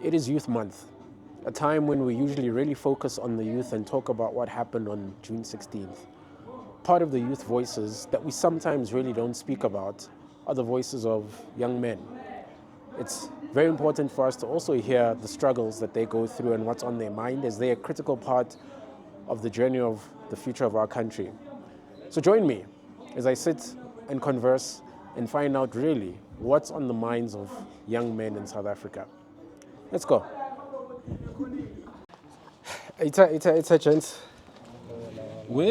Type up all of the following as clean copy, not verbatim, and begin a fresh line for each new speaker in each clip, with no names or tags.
It is Youth Month, a time when we usually really focus on the youth and talk about what happened on June 16th. Part of the youth voices that we sometimes really don't speak about are the voices of young men. It's very important for us to also hear the struggles that they go through and what's on their mind, as they're a critical part of the journey of the future of our country. So join me as I sit and converse and find out really what's on the minds of young men in South Africa. Let's go. It's a gents. We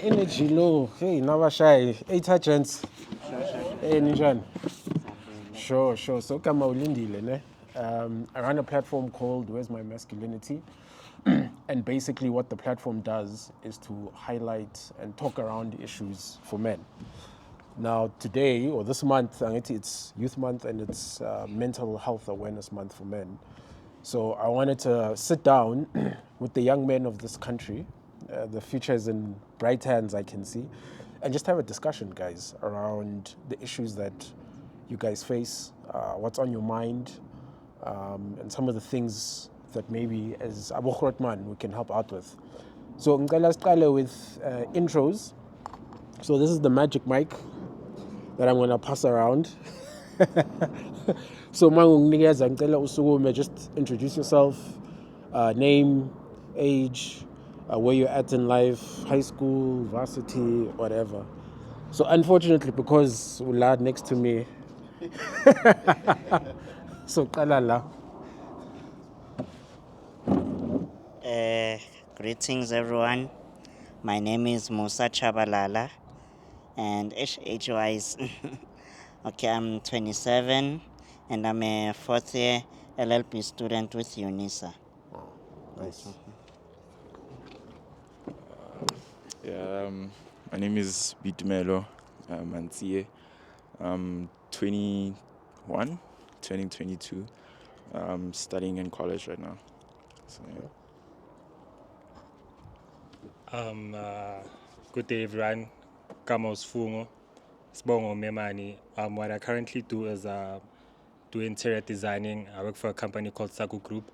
energy low. Hey, never shy. It's a gents. Hey, Ninjan. Sure. So kama ulindile, ne? I run a platform called Where's My Masculinity? And basically what the platform does is to highlight and talk around issues for men. Now today, or this month, it's Youth Month and it's Mental Health Awareness Month for men. So I wanted to sit down with the young men of this country, the future is in bright hands I can see, and just have a discussion, guys, around the issues that you guys face, what's on your mind, and some of the things that maybe as Abokhotman we can help out with. So ngicela siqale with intros. So this is the magic mic that I'm going to pass around. So mangunginikeza ngicela usukume, just introduce yourself, name, age, where you're at in life, high school, varsity, whatever. So unfortunately, because Ulad next to me, so kalala.
Greetings, everyone. My name is Musa Chabalala, and age-wise, okay, I'm 27, and I'm a fourth year LLB student with UNISA.
Nice.
My name is Bitumelo Mansie. I'm 21, turning 22. I'm studying in college right now. So,
Good day, everyone. Kamos Fungo, Sbongo Memani. What I currently do is do interior designing. I work for a company called Saku Group,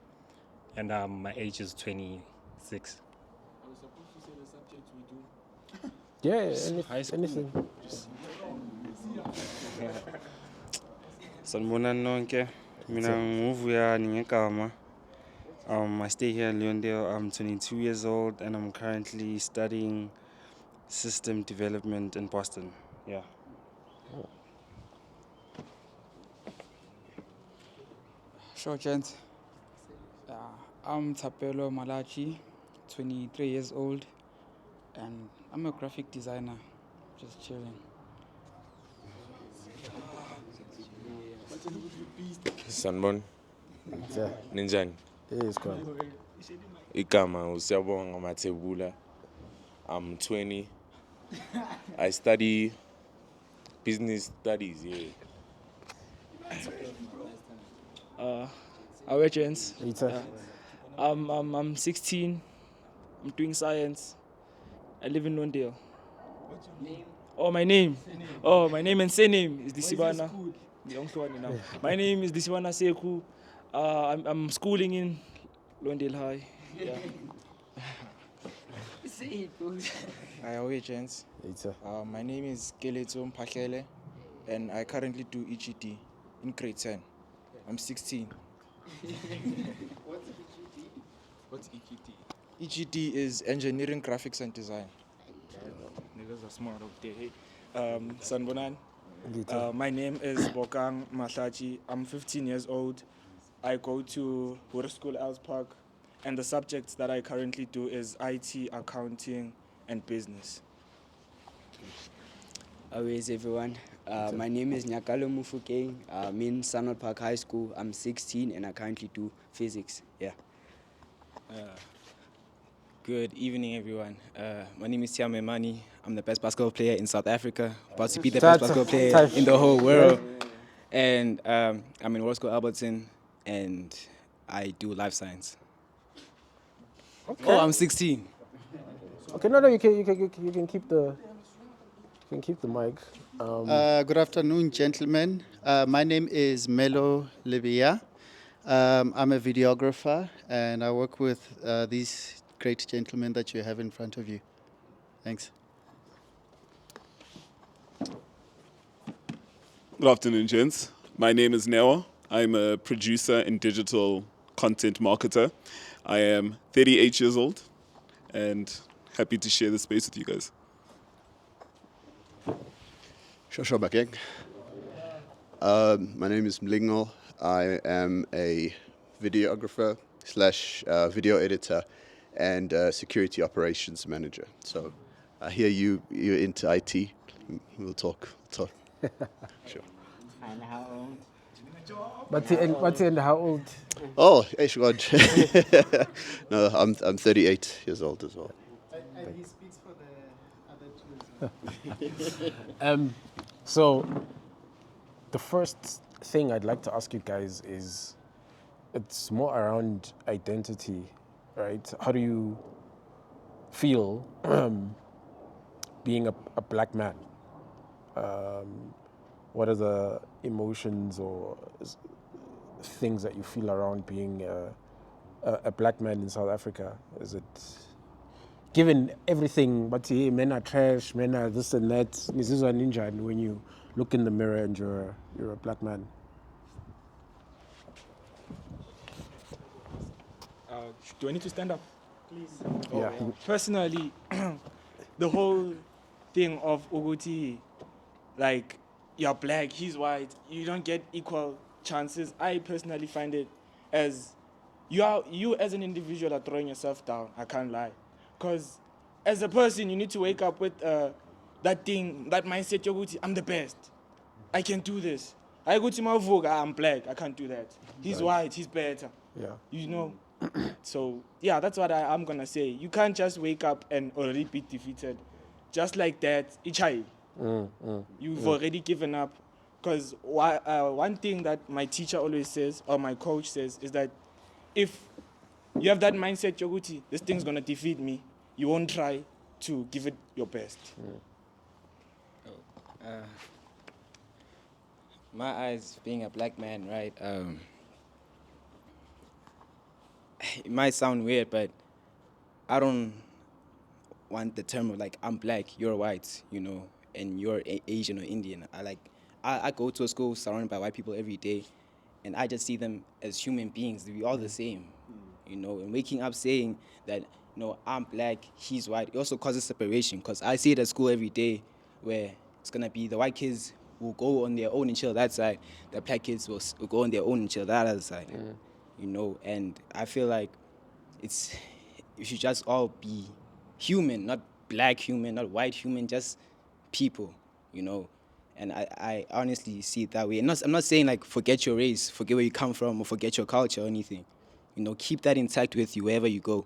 and my age is 26.
I was supposed to say the subject we do.
Yeah,
High school.
anything.
Sanibonani nonke. Mina nguvuyani ngegama. I stay here in Leondale. I'm 22 years old and I'm currently studying system development in Boston. Yeah.
Sure, Gents. I'm Tapelo Malachi, 23 years old, and I'm a graphic designer, just chilling.
Sanbon,
Yeah,
ninjani?
it is cool.
Igama usiyabonga Mathebula. I'm 20. I study business studies, yeah.
Our Gents.
It's a,
I'm 16. I'm doing science. I live in Londale.
What's your name?
Oh, my name. Oh, my name and surname is Disibana. My name is Disibana Seku. I'm schooling in Londale High. Yeah.
Hi, how are you, gents?
it's a.
My name is Keleto Mpakele, and I currently do EGD in grade 10. I'm 16.
What's EQT?
EGD is Engineering, Graphics, and Design.
Niggas are smart up there. Hey. Sanbonan.
It's
My name is Bokang Mahlachi. I'm 15 years old. I go to Hoër School Elspark, and the subjects that I currently do is IT, accounting, and business.
Always everyone. My name is Nyakalo Mufukeng. I'm in Sanal Park High School. I'm 16 and I currently do physics. Yeah.
Good evening, everyone. My name is Tiame Mani. I'm the best basketball player in South Africa, about to be the best basketball player in the whole world. And I'm in Hoër School Albertson, and I do life science.
okay.
Oh, I'm 16.
Okay, no, you can keep the mic.
Good afternoon, gentlemen. My name is Melo Libia. I'm a videographer, and I work with these great gentlemen that you have in front of you. Thanks.
Good afternoon, gents. My name is Neo. I'm a producer and digital content marketer. I am 38 years old and happy to share the space with you guys.
Shosho Bakeng. My name is Mlingo. I am a videographer slash video editor and security operations manager. So I hear you're into IT. We'll talk. Sure.
And how old?
What's in how old?
Oh, God. No, I'm 38 years old as well.
And he speaks for the other two.
So the first thing I'd like to ask you guys is, it's more around identity, right? How do you feel being a black man? What are the emotions or things that you feel around being a black man in South Africa? Is it, given everything, but men are trash, men are this and that, Mrs. Ninja, and when you look in the mirror and you're a black man?
Do I need to stand up? Please.
Yeah.
Personally, the whole thing of Uguti, like, you're black, he's white, you don't get equal chances. I personally find it as you as an individual are throwing yourself down. I can't lie, because as a person you need to wake up with that thing, that mindset. Uguti, I'm the best. I can do this. I go to my vogue. I'm black. I can't do that. He's
Right.
white. He's better.
Yeah.
You know. So yeah, that's what I'm gonna say. You can't just wake up and already be defeated, just like that. You've already given up. Because one thing that my teacher always says, or my coach says, is that if you have that mindset, Yoguti, this thing's gonna defeat me, you won't try to give it your best.
My eyes, being a black man, right? It might sound weird, but I don't want the term of like, I'm black, you're white, you know, and you're Asian or Indian. I go to a school surrounded by white people every day, and I just see them as human beings. We're all the same, you know. And waking up saying that, you know, I'm black, he's white, it also causes separation, because I see it at school every day, where it's gonna be the white kids will go on their own and chill that side, the black kids will go on their own and chill that other side, you know. And I feel like you should just all be human, not black human, not white human, just people, you know. And I honestly see it that way. And I'm not saying like forget your race, forget where you come from, or forget your culture or anything. You know, keep that intact with you wherever you go,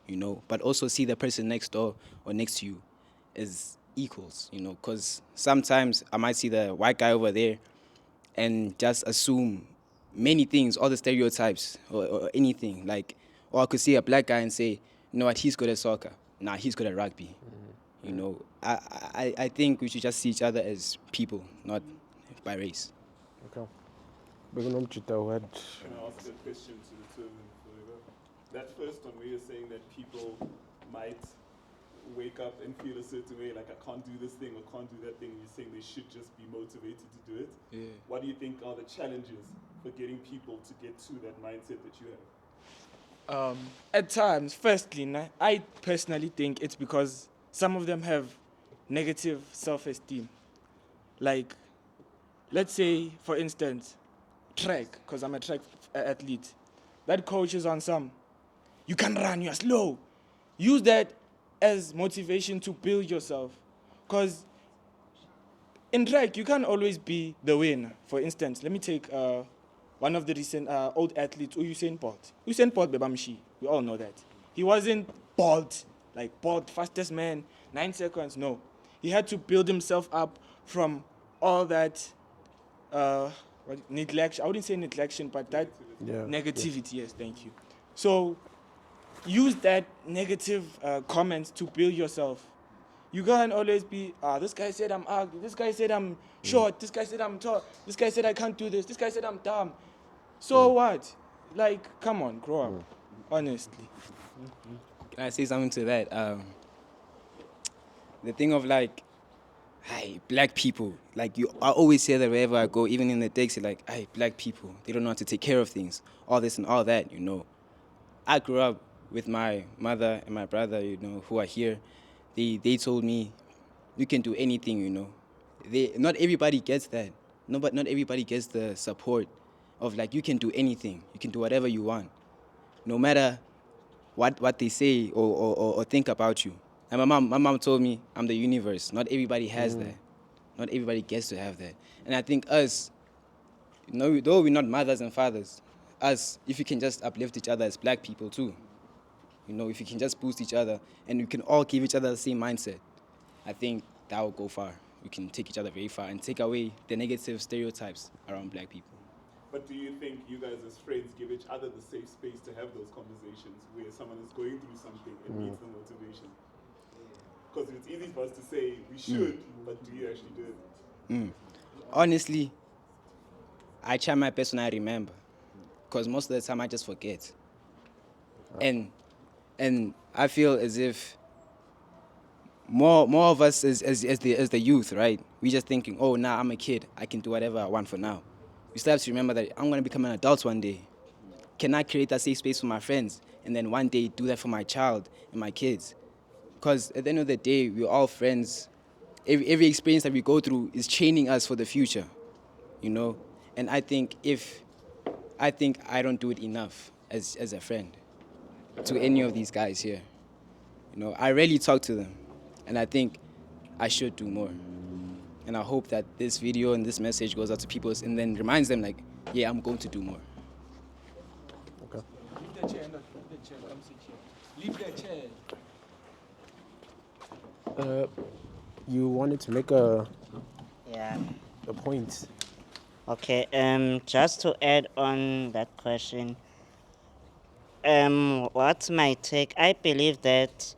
you know. But also see the person next door or next to you as equals, you know. Because sometimes I might see the white guy over there and just assume many things, all the stereotypes or anything. Like, or I could see a black guy and say, you know what, he's good at soccer. Nah, he's good at rugby. You know, I think we should just see each other as people, not by race.
Okay. We're going to
Can I ask a question to the two of them forever? That first one where you're saying that people might wake up and feel a certain way, like I can't do this thing or can't do that thing, you're saying they should just be motivated to do it.
Yeah.
What do you think are the challenges for getting people to get to that mindset that you have?
At times, firstly, I personally think it's because some of them have negative self-esteem. Like, let's say, for instance, track, because I'm a track athlete. That coach is on some, you can run, you're slow. Use that as motivation to build yourself. Because in track, you can't always be the winner. For instance, let me take one of the recent old athletes, Usain Bolt. Usain Bolt Bebamshi, we all know that. He wasn't Bolt, like Bolt, fastest man, 9 seconds, no. He had to build himself up from all that neglection. I wouldn't say neglection, but that negativity, yes, thank you. So use that negative comments to build yourself. You can't always be, this guy said I'm ugly, this guy said I'm short, this guy said I'm tall, this guy said I can't do this guy said I'm dumb. So what? Like, come on, grow up. Honestly.
Can I say something to that? The thing of like, hey, black people. Like I always say that wherever I go, even in the taxi, like, hey, black people, they don't know how to take care of things, all this and all that, you know. I grew up with my mother and my brother, you know, who are here. They told me, you can do anything, you know. Not everybody gets that. No, but not everybody gets the support of like, you can do anything, you can do whatever you want, no matter what they say or think about you. And my mom told me I'm the universe. Not everybody has that. Not everybody gets to have that. And I think us, you know, though we're not mothers and fathers, us, if you can just uplift each other as black people too, you know, if you can just boost each other and we can all give each other the same mindset, I think that will go far. We can take each other very far and take away the negative stereotypes around black people.
But do you think you guys as friends give each other the safe space to have those conversations where someone is going through something and needs the motivation? Because it's easy for us to say we should, but do you actually do it?
Honestly, I try my best when I remember, because most of the time I just forget. And I feel as if more of us as the youth, right? We just thinking, oh, now I'm a kid, I can do whatever I want for now. We still have to remember that I'm going to become an adult one day. Can I create that safe space for my friends and then one day do that for my child and my kids? Because at the end of the day, we're all friends. Every experience that we go through is training us for the future, you know? And I think I don't do it enough as a friend to any of these guys here. You know, I rarely talk to them, and I think I should do more. And I hope that this video and this message goes out to people and then reminds them, like, yeah, I'm going to do more.
Okay.
Leave the chair, leave the chair, come sit here. Leave the chair.
You wanted to make a point.
Okay, just to add on that question, what's my take? I believe that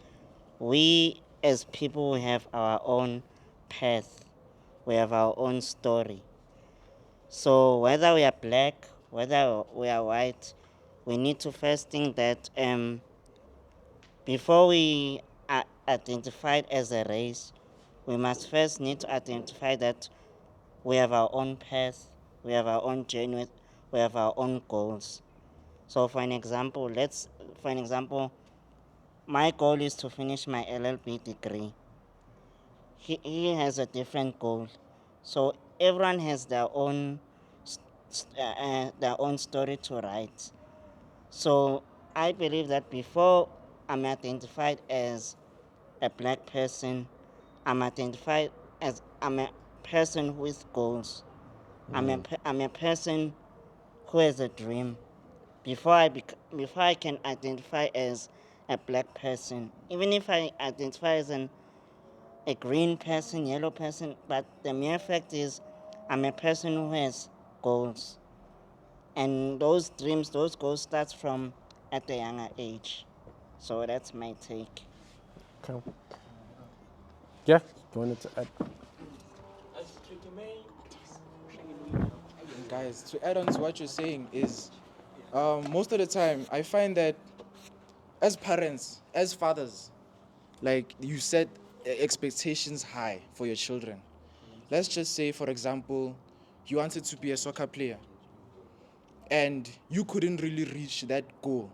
we as people, we have our own path, we have our own story. So whether we are black, whether we are white, we need to first think that before we are identified as a race, we must first need to identify that we have our own path, we have our own journey, we have our own goals. So for an example, my goal is to finish my LLB degree. He has a different goal. So everyone has their own story to write. So I believe that before I'm identified as a black person, I'm identified as I'm a person with goals. I'm a person who has a dream. Before I can identify as a black person, even if I identify as a green person, yellow person, but the mere fact is I'm a person who has goals. And those dreams, those goals start from at a younger age. So that's my take.
Okay. Yeah, you wanted to add?
Guys, to add on to what you're saying is, most of the time I find that as parents, as fathers, like you set expectations high for your children. Let's just say, for example, you wanted to be a soccer player and you couldn't really reach that goal.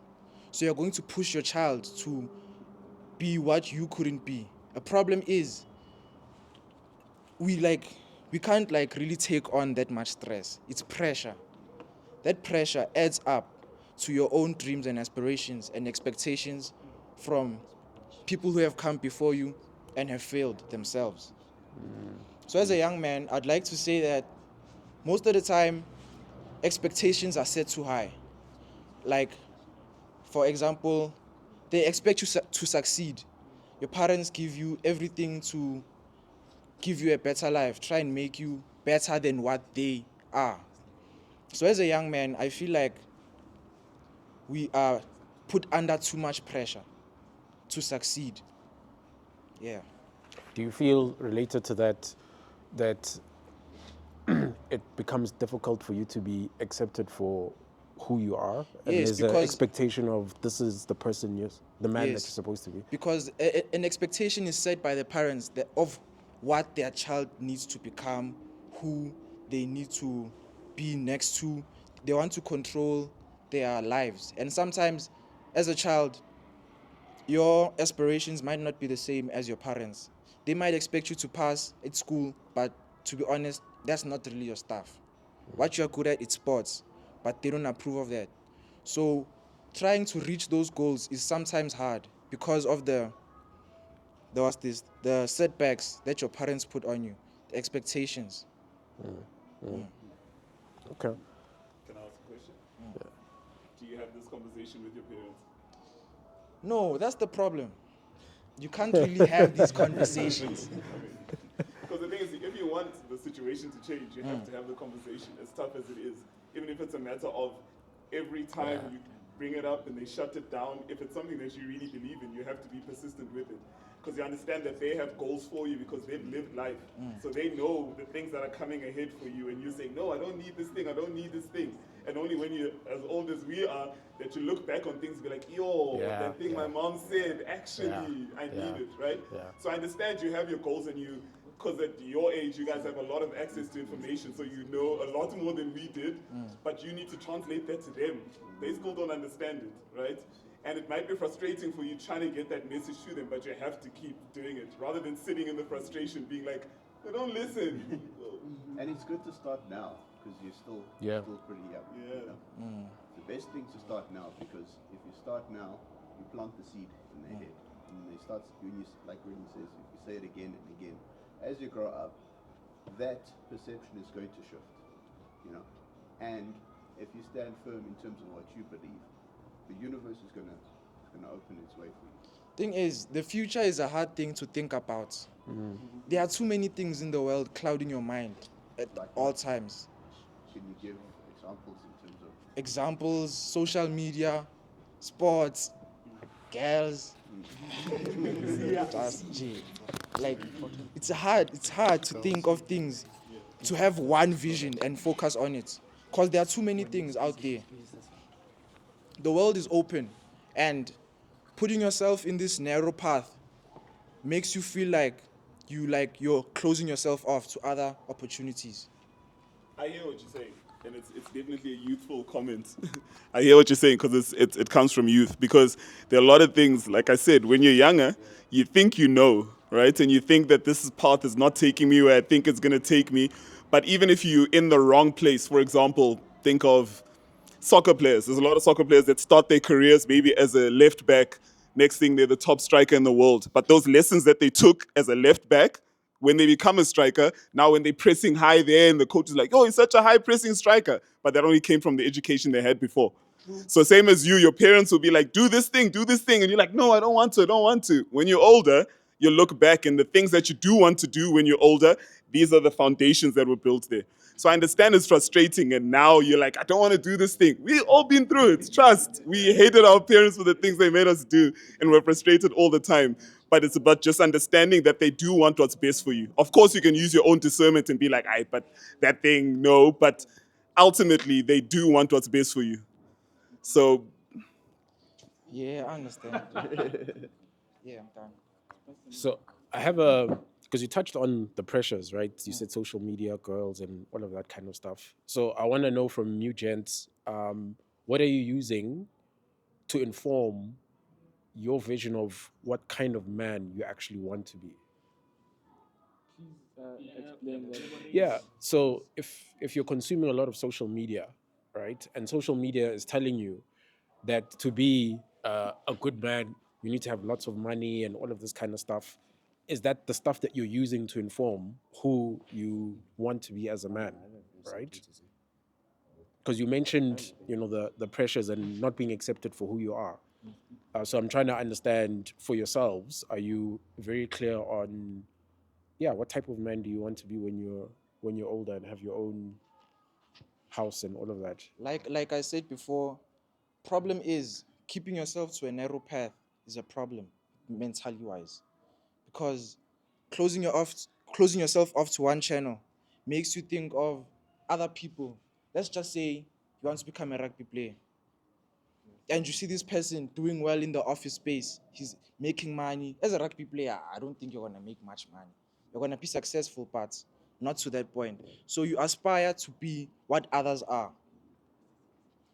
So you're going to push your child to be what you couldn't be. A problem is we can't really take on that much stress. It's pressure. That pressure adds up to your own dreams and aspirations and expectations from people who have come before you and have failed themselves. So as a young man, I'd like to say that most of the time, expectations are set too high. Like, for example, they expect you to succeed. Your parents give you everything to give you a better life, try and make you better than what they are. So as a young man, I feel like we are put under too much pressure to succeed. Yeah.
Do you feel related to that it becomes difficult for you to be accepted for who you are, and
Yes,
there's an
because
expectation of this is the person the man that you're
yes,
supposed to be.
because an expectation is set by the parents of what their child needs to become, who they need to be next to. They want to control their lives, and sometimes, as a child, your aspirations might not be the same as your parents. They might expect you to pass at school, but to be honest, that's not really your stuff. What you're good at is sports, but they don't approve of that. So trying to reach those goals is sometimes hard because of the setbacks that your parents put on you, the expectations.
Okay.
Can I ask a question? Do you have this conversation with your parents?
No, that's the problem. You can't really have these conversations.
Because the thing is, if you want the situation to change, you have to have the conversation, as tough as it is. Even if it's a matter of every time you bring it up and they shut it down, if it's something that you really believe in, you have to be persistent with it. Because you understand that they have goals for you because they've lived life. So they know the things that are coming ahead for you, and you're saying, no, I don't need this thing, I don't need this thing. And only when you're as old as we are, that you look back on things and be like, yo, that thing my mom said, actually, I need it, right? So I understand you have your goals and you, because at your age, you guys have a lot of access to information, so you know a lot more than we did, but you need to translate that to them. They still don't understand it, right? And it might be frustrating for you trying to get that message to them, but you have to keep doing it, rather than sitting in the frustration being like, they don't listen.
And it's good to start now, because you're still pretty young.
Yeah.
You know? The best thing to start now, because if you start now, you plant the seed in their head. And they start, like Rennie says, if you say it again and again, as you grow up, that perception is going to shift, you know. And if you stand firm in terms of what you believe, the universe is gonna open its way for you.
Thing is, the future is a hard thing to think about. There are too many things in the world clouding your mind at all times.
Can you give examples in terms of
Examples, social media, sports, girls. Just G. Like it's hard to think of things, to have one vision and focus on it. Because there are too many things out there. The world is open, and putting yourself in this narrow path makes you feel like you're closing yourself off to other opportunities.
I hear what you're saying, and it's definitely a youthful comment. I hear what you're saying because it comes from youth. Because there are a lot of things, like I said, when you're younger, you think you know, right? And you think that this path is not taking me where I think it's going to take me. But even if you're in the wrong place, for example, think of soccer players. There's a lot of soccer players that start their careers maybe as a left back. Next thing, they're the top striker in the world. But those lessons that they took as a left back, when they become a striker, now when they're pressing high there and the coach is like, oh, he's such a high pressing striker. But that only came from the education they had before. So same as you, your parents will be like, do this thing. And you're like, no, I don't want to. When you're older, you look back and the things that you do want to do when you're older, these are the foundations that were built there. So I understand it's frustrating, and now you're like, I don't want to do this thing. We've all been through it, trust. We hated our parents for the things they made us do, and we're frustrated all the time. But it's about just understanding that they do want what's best for you. Of course, you can use your own discernment and be like, but that thing, no. But ultimately, they do want what's best for you. So.
Yeah, I understand. Yeah, I'm done.
So I have because you touched on the pressures, right? You said social media, girls, and all of that kind of stuff. So I want to know from you gents, what are you using to inform your vision of what kind of man you actually want to be?
Explain that.
Yeah. So if you're consuming a lot of social media, right, and social media is telling you that to be a good man, you need to have lots of money and all of this kind of stuff. Is that the stuff that you're using to inform who you want to be as a man, right? Because you mentioned, the pressures and not being accepted for who you are. So I'm trying to understand for yourselves. Are you very clear on, what type of man do you want to be when you're older and have your own house and all of that?
Like I said before, problem is keeping yourself to a narrow path is a problem mentally wise, because closing yourself off to one channel makes you think of other people. Let's just say he wants to become a rugby player. And you see this person doing well in the office space, he's making money. As a rugby player, I don't think you're gonna make much money. You're gonna be successful, but not to that point. So you aspire to be what others are.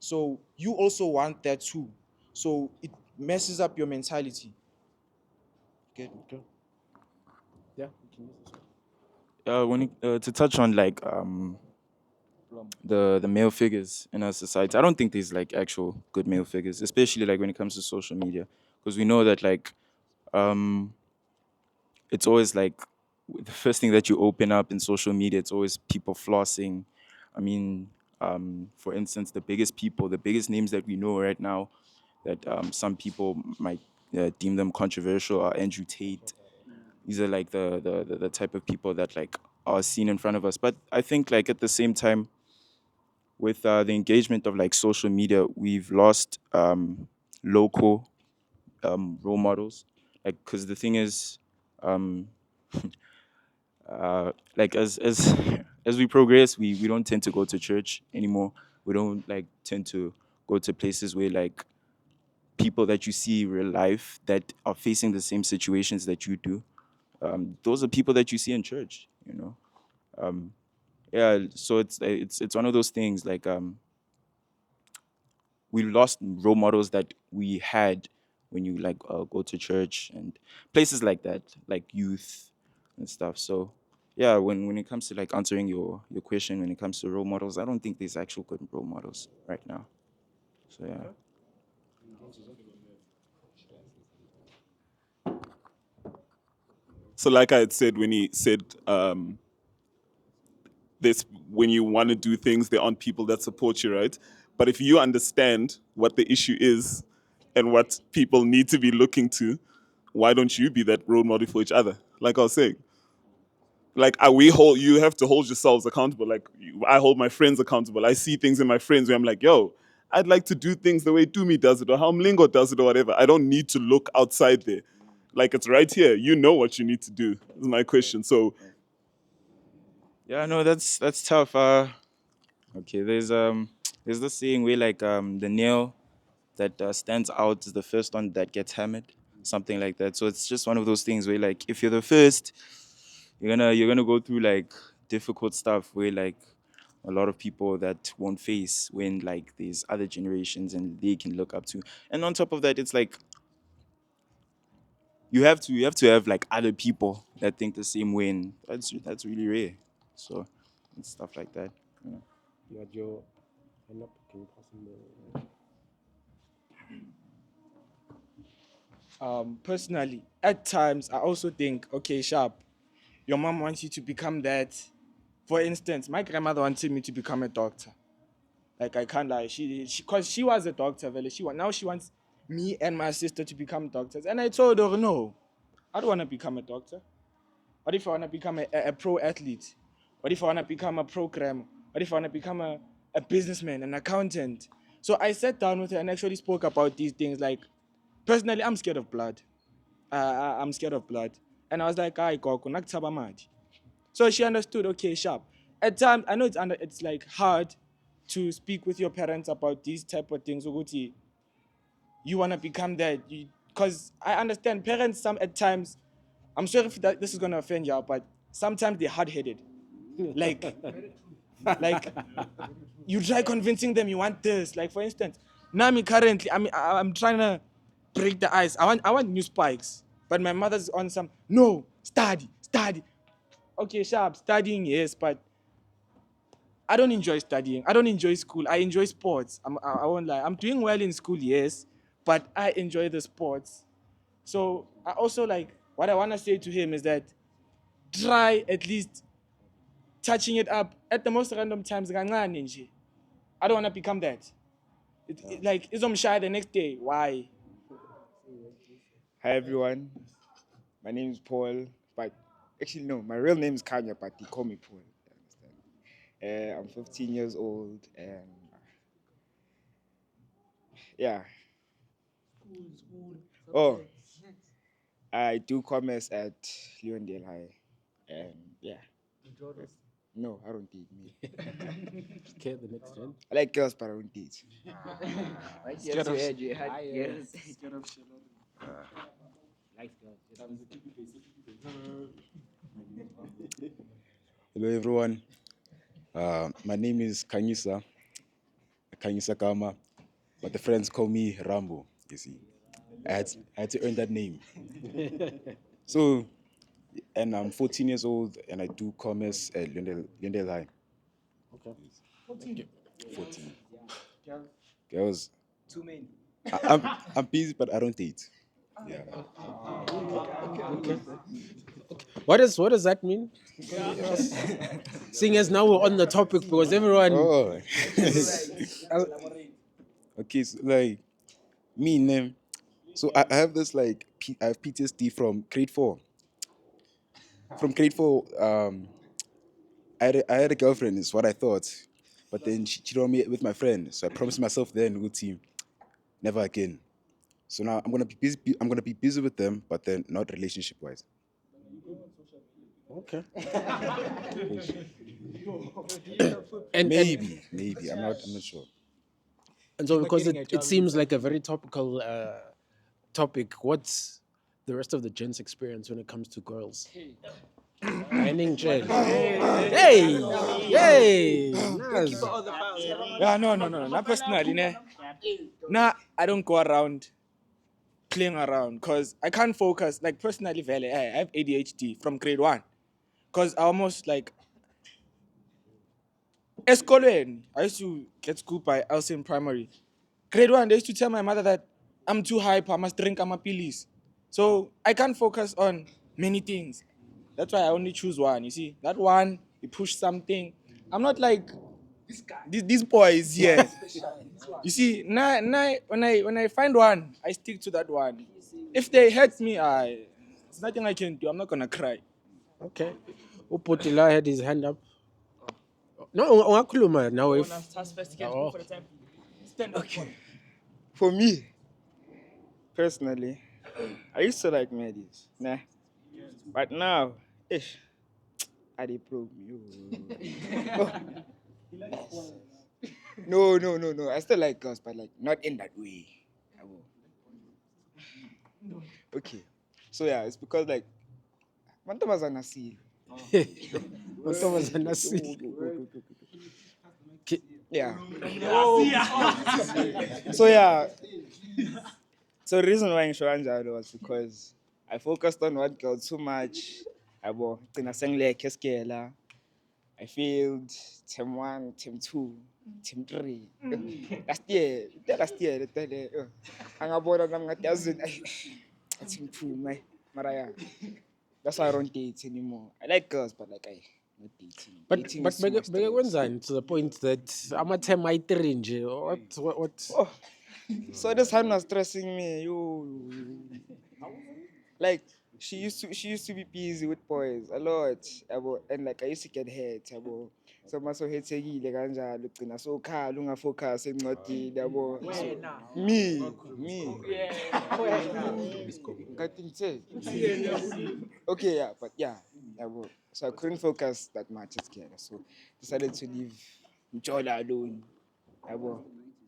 So you also want that too. So it messes up your mentality. Okay.
Yeah.
To touch on like the male figures in our society, I don't think there's like actual good male figures, especially like when it comes to social media, because we know that like it's always like the first thing that you open up in social media, it's always people flossing. I mean, for instance, the biggest names that we know right now that some people might deem them controversial are Andrew Tate. These are like the type of people that like are seen in front of us. But I think like at the same time, with the engagement of like social media, we've lost local role models. Like, because the thing is, um, like as as we progress, we don't tend to go to church anymore. We don't like tend to go to places where like people that you see in real life that are facing the same situations that you do. Those are people that you see in church, you know. Yeah, so it's one of those things like we lost role models that we had when you like go to church and places like that, like youth and stuff. So yeah, when it comes to like answering your question, when it comes to role models, I don't think there's actual good role models right now. So yeah.
So, like I had said when he said, this when you want to do things, there aren't people that support you, right? But if you understand what the issue is and what people need to be looking to, why don't you be that role model for each other? Like I was saying, like you have to hold yourselves accountable. Like I hold my friends accountable. I see things in my friends where I'm like, yo, I'd like to do things the way Dumi does it or how Mlingo does it or whatever. I don't need to look outside there. Like it's right here. You know what you need to do. Is my question. So
Yeah, no, that's tough. Okay, there's this saying where like the nail that stands out is the first one that gets hammered, something like that. So it's just one of those things where like if you're the first, you're gonna go through like difficult stuff where like a lot of people that won't face when like there's other generations and they can look up to. And on top of that, it's like you have to have like other people that think the same way, and that's really rare. So it's stuff like that. Yeah.
You had your hand up. Can you pass him the?
Personally, at times I also think, okay, sharp, your mom wants you to become that. For instance, my grandmother wanted me to become a doctor. Like I can't lie, cause she was a doctor, really. Now she wants me and my sister to become doctors, and I told her no, I don't want to become a doctor. What if I want to become a pro athlete? What if I want to become a programmer? What if I want to become a businessman, an accountant? So I sat down with her and actually spoke about these things. Like personally, I'm scared of blood. I'm scared of blood. And I was like, "Ay, Koko, nakuthaba madi." So she understood, okay, sharp. At times, I know it's like hard to speak with your parents about these type of things. Ukuthi, you want to become that. Because I understand parents, some at times, I'm sorry if this is going to offend y'all, but sometimes they're hard-headed. Like, like you try convincing them you want this. Like, for instance, Nami currently, I'm trying to break the ice. I want new spikes. But my mother's on some, no, study. Okay, sharp, studying, yes, but I don't enjoy studying. I don't enjoy school. I enjoy sports. I won't lie. I'm doing well in school, yes, but I enjoy the sports. So I also like, what I want to say to him is that try at least touching it up at the most random times. Kancane nje. I don't want to become that. Like, izomshaya the next day. Why?
Hi everyone, my name is Paul, but actually no, my real name is Kanya, but they call me Paul. You understand? I'm 15 years old, and yeah. Oh, I do commerce at Leondale High, and yeah. No, I don't date me.
Okay, the next gen.
I like girls, but I don't date.
Scared of yes.
Hello everyone. My name is Kanyisa Kama, but the friends call me Rambo. You see, I had to earn that name. So, and I'm 14 years old, and I do commerce at Lindell High.
Okay.
14. Girls.
Too many.
I'm busy, but I don't date. Yeah.
Okay. What does that mean? Seeing as now we're on the topic because everyone.
Oh. Okay, so like me, name. So I have this like I have PTSD from grade 4. From grade 4, I had a girlfriend, is what I thought, but then she cheated on me with my friend. So I promised myself then, good team, never again. So now I'm gonna be busy. I'm gonna be busy with them, but then not relationship wise.
Okay.
Maybe I'm not sure.
And so, because it seems like a very topical topic, what's the rest of the gents' experience when it comes to girls? Dining chair. Hey! Nice.
Yeah, no. Not personally, ne. Nah, I don't go around playing around because I can't focus. Like personally, Vele, I have ADHD from grade 1. Because I almost like Escolen. I used to get schooled by Elsin Primary. Grade 1, they used to tell my mother that I'm too hyper, I must drink Amapilis. So I can't focus on many things. That's why I only choose one. You see, that one, you push something. I'm not like these boys here. You see, now when I find one, I stick to that one. If they hurt me, there's nothing I can do. I'm not gonna cry.
Okay. Upotila had his hand up. No, ungakhuluma now if. Oh.
Okay. For me, personally, I used to like ladies, nah. But now, ish, I dey probe me. Oh. No. I still like girls, but like not in that way. Okay. So yeah, it's because like mantombazana asile.
Mantombazana asile.
Yeah. So yeah. So the reason why ngisho kanjalo was because I focused on one girl too much. Yabo, gcina sengilekhe esikela. I failed term 1, term 2, term 3. Last year, angabona nami ngathi yazi athi ngiphume. Mara yeah. That's why I don't date anymore. I like girls, but like I not dating.
But
Dating is too much stress.
kwenzani to the point that amathem ayi-3 nje. What?
Oh. So this hand was stressing me. You like she used to be busy with boys a lot. And like I used to get hurt. So maso hethekile kanjalo ugcina sokhala ungafocus encwadini yabo. Me. Okay, yeah, but yeah. So I couldn't focus that much as kid. So decided to leave Jola alone.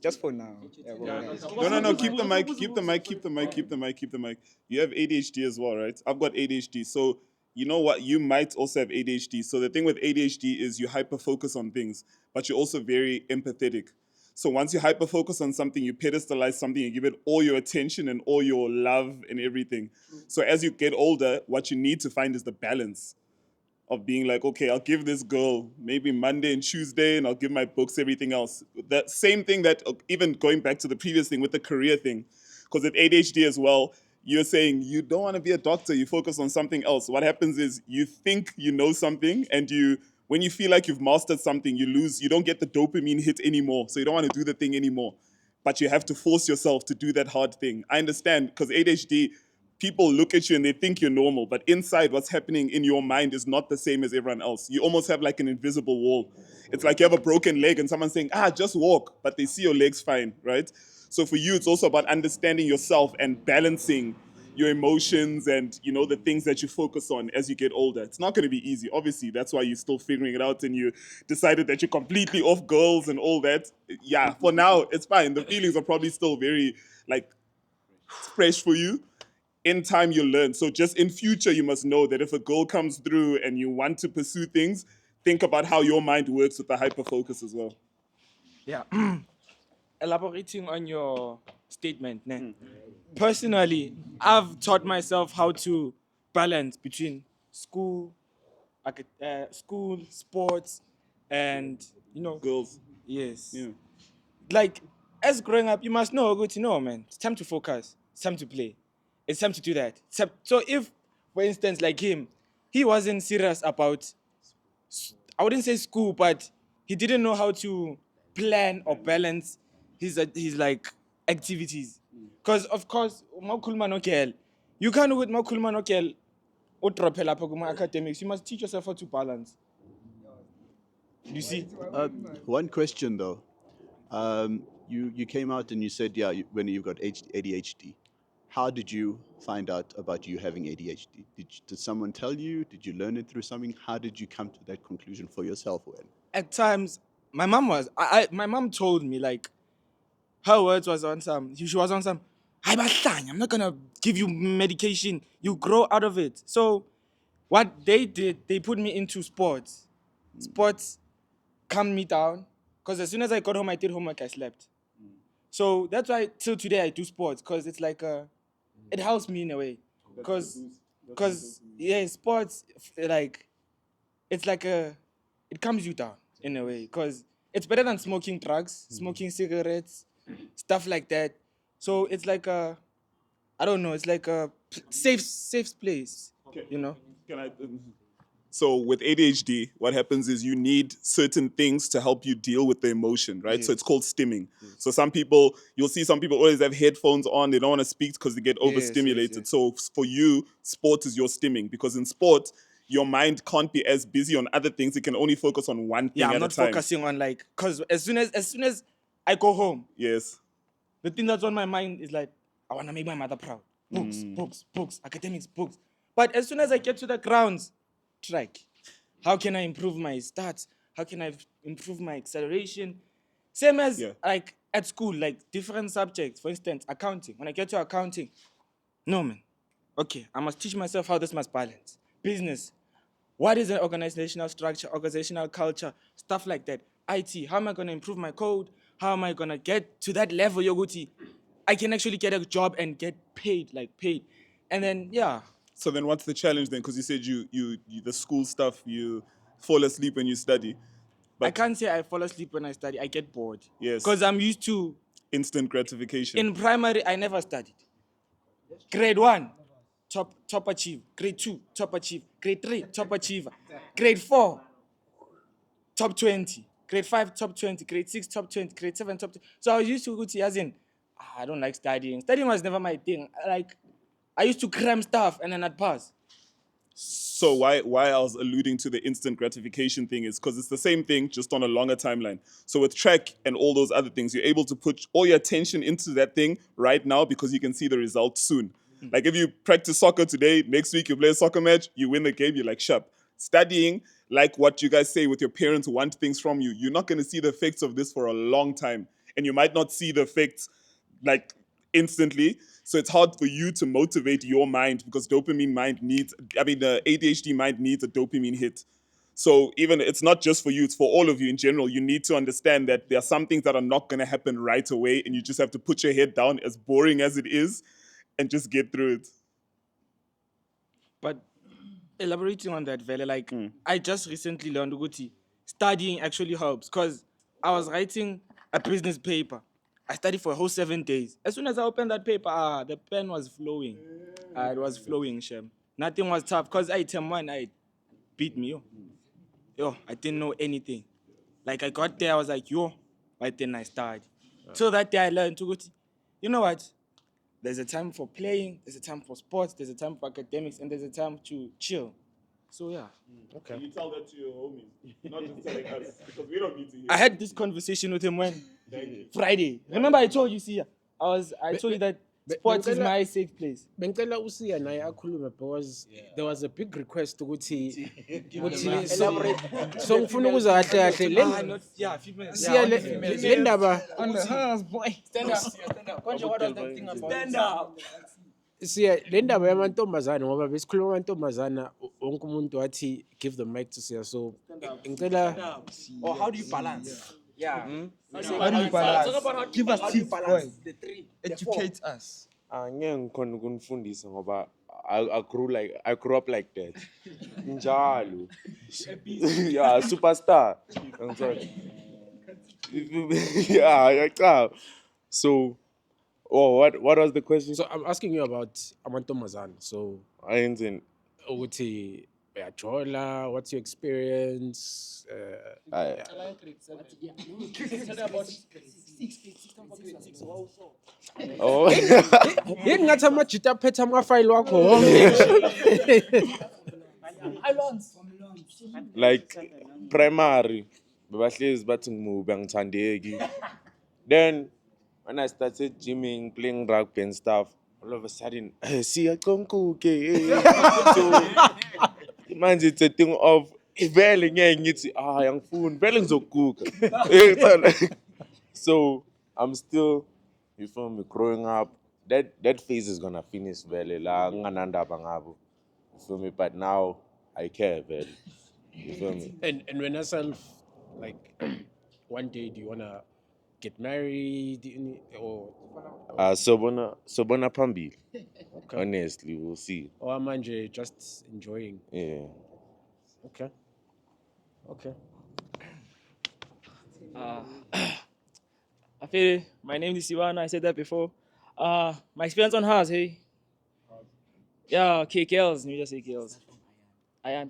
Just for now.
No. Keep the mic. You have ADHD as well, right? I've got ADHD. So you know what? You might also have ADHD. So the thing with ADHD is you hyper-focus on things, but you're also very empathetic. So once you hyper-focus on something, you pedestalize something, you give it all your attention and all your love and everything. So as you get older, what you need to find is the balance of being like, okay, I'll give this girl maybe Monday and Tuesday, and I'll give my books, everything else. That same thing that, even going back to the previous thing with the career thing, because with ADHD as well, you're saying you don't want to be a doctor, you focus on something else. What happens is you think you know something, and when you feel like you've mastered something, you don't get the dopamine hit anymore, so you don't want to do the thing anymore. But you have to force yourself to do that hard thing. I understand, because ADHD, people look at you and they think you're normal, but inside what's happening in your mind is not the same as everyone else. You almost have like an invisible wall. It's like you have a broken leg and someone's saying, just walk, but they see your legs fine, right? So for you, it's also about understanding yourself and balancing your emotions and, you know, the things that you focus on as you get older. It's not going to be easy. Obviously, that's why you're still figuring it out and you decided that you're completely off girls and all that. Yeah, for now, it's fine. The feelings are probably still very, like, fresh for you. In time, you'll learn. So just in future, you must know that if a girl comes through and you want to pursue things, think about how your mind works with the hyperfocus as well.
Yeah. Elaborating on your statement, ne? Personally, I've taught myself how to balance between school, school, sports, and
girls.
Yes.
Yeah.
Like as growing up, you must know good to know, man. It's time to focus. It's time to play. It's time to do that. So if, for instance, like him, he wasn't serious about, I wouldn't say school, but he didn't know how to plan or balance his like activities. Because of course, Makulman Okel, you can't with Makulman Okel academics. You must teach yourself how to balance. You see?
One question though. You came out and you said, yeah, when you've got ADHD. How did you find out about you having ADHD? Did someone tell you? Did you learn it through something? How did you come to that conclusion for yourself?
At times, my mom told me, like, her words was on some, she was on some, I'm not gonna give you medication. You grow out of it. So what they did, they put me into sports. Sports calmed me down. Because as soon as I got home, I did homework, I slept. So that's why till today I do sports, because it's like it helps me in a way. Because yeah, sports, like, it's like it calms you down in a way. Because it's better than smoking drugs, smoking cigarettes, stuff like that. So it's like I don't know, it's like a safe place, you know?
Can I? So with ADHD, what happens is you need certain things to help you deal with the emotion, right? So it's called stimming. So some people, you'll see some people always have headphones on. They don't want to speak because they get overstimulated. So for you, sport is your stimming, because in sport, your mind can't be as busy on other things. It can only focus on one thing
Yeah, I'm
at
not
a time.
focusing on, like, because as soon as I go home,
yes,
the thing that's on my mind is like, I want to make my mother proud. Books, academics, books. But as soon as I get to the grounds, track. How can I improve my stats? How can I improve my acceleration? Same as like at school, like different subjects. For instance, accounting. When I get to accounting, no man. Okay, I must teach myself how this must balance. Business. What is an organizational structure, organizational culture, stuff like that. IT. How am I going to improve my code? How am I going to get to that level, Yoguti? I can actually get a job and get paid. And then, yeah.
So then what's the challenge then? Because you said you the school stuff, you fall asleep when you study.
I can't say I fall asleep when I study. I get bored.
Yes.
Because I'm used to
instant gratification.
In primary, I never studied. Grade 1, top achieve. Grade 2, top achieve. Grade 3, top achiever. Grade 4, top 20. Grade 5, top 20. Grade 6, top 20. Grade 7, top 20. So I was used to go to as in, I don't like studying. Studying was never my thing. I used to cram stuff and then I'd pass.
So why I was alluding to the instant gratification thing is because it's the same thing, just on a longer timeline. So with track and all those other things, you're able to put all your attention into that thing right now because you can see the results soon. Like if you practice soccer today, next week you play a soccer match, you win the game, you're like, sharp. Studying, like what you guys say with your parents who want things from you, you're not going to see the effects of this for a long time. And you might not see the effects like instantly. So it's hard for you to motivate your mind because the ADHD mind needs a dopamine hit. So even it's not just for you, it's for all of you in general. You need to understand that there are some things that are not going to happen right away and you just have to put your head down, as boring as it is, and just get through it.
But elaborating on that, Vele, like I just recently learned Uguti, studying actually helps because I was writing a business paper. I studied for a whole 7 days. As soon as I opened that paper, the pen was flowing. It was flowing, Shem. Nothing was tough because item 1, I beat me. I didn't know anything. Like I got there, I was like, but then I started. So that day I learned to go to, you know what? There's a time for playing, there's a time for sports, there's a time for academics, and there's a time to chill. So yeah.
Okay. Can you tell that to your homies? Not just telling us, because we don't need to hear.
I had this conversation with him when Friday. Remember I told you, I told you that Sports is my safe place.
Bengicela usiya naye akhulume because there was a big request ukuthi so ngifuna ukuzwa kahle kahle siya le ndaba
On the hands, boy. Stand up. Konje, what was that thing about? Stand up.
siya le ndaba yamantombazana ngoba besikhuluma amantombazana wonke umuntu wathi give the mic to siya so ngicela
Or how do you balance?
Yeah.
How do you balance?
Give us tips, boy.
The three.
Educate us.
Angeke ngikhona ukunifundisa ngoba I grew up like that. Njalo. Yeah, superstar. I'm sorry. Yeah, yeah. So, what was the question?
So I'm asking you about amantombazana. So
I ain't
ukuthi uyajola, what's your experience?
Oh.
Yini ngathi amajita aphethe amafayili wakho wonke.
Like primary, bebahlezi bathi ngimubi angithandeki. Then when I started gymming, playing rugby and stuff, all of a sudden, siyaconkuke. So manje it's a thing of vele ngeke ngithi angifuni vele ngizokuguga. So I'm still, you feel me, growing up. That phase is gonna finish vele la nganandaba ngabo. You feel me? But now I care vele. You feel me?
And when yourself, like, one day, do you wanna get married or?
Sobona phambili. Okay. Honestly, we'll see.
Or manje just enjoying.
Yeah.
Okay. Okay.
I feel my name is Siwana. I said that before. My experience on hers, hey. Yeah, okay, girls. Let me just say girls. I.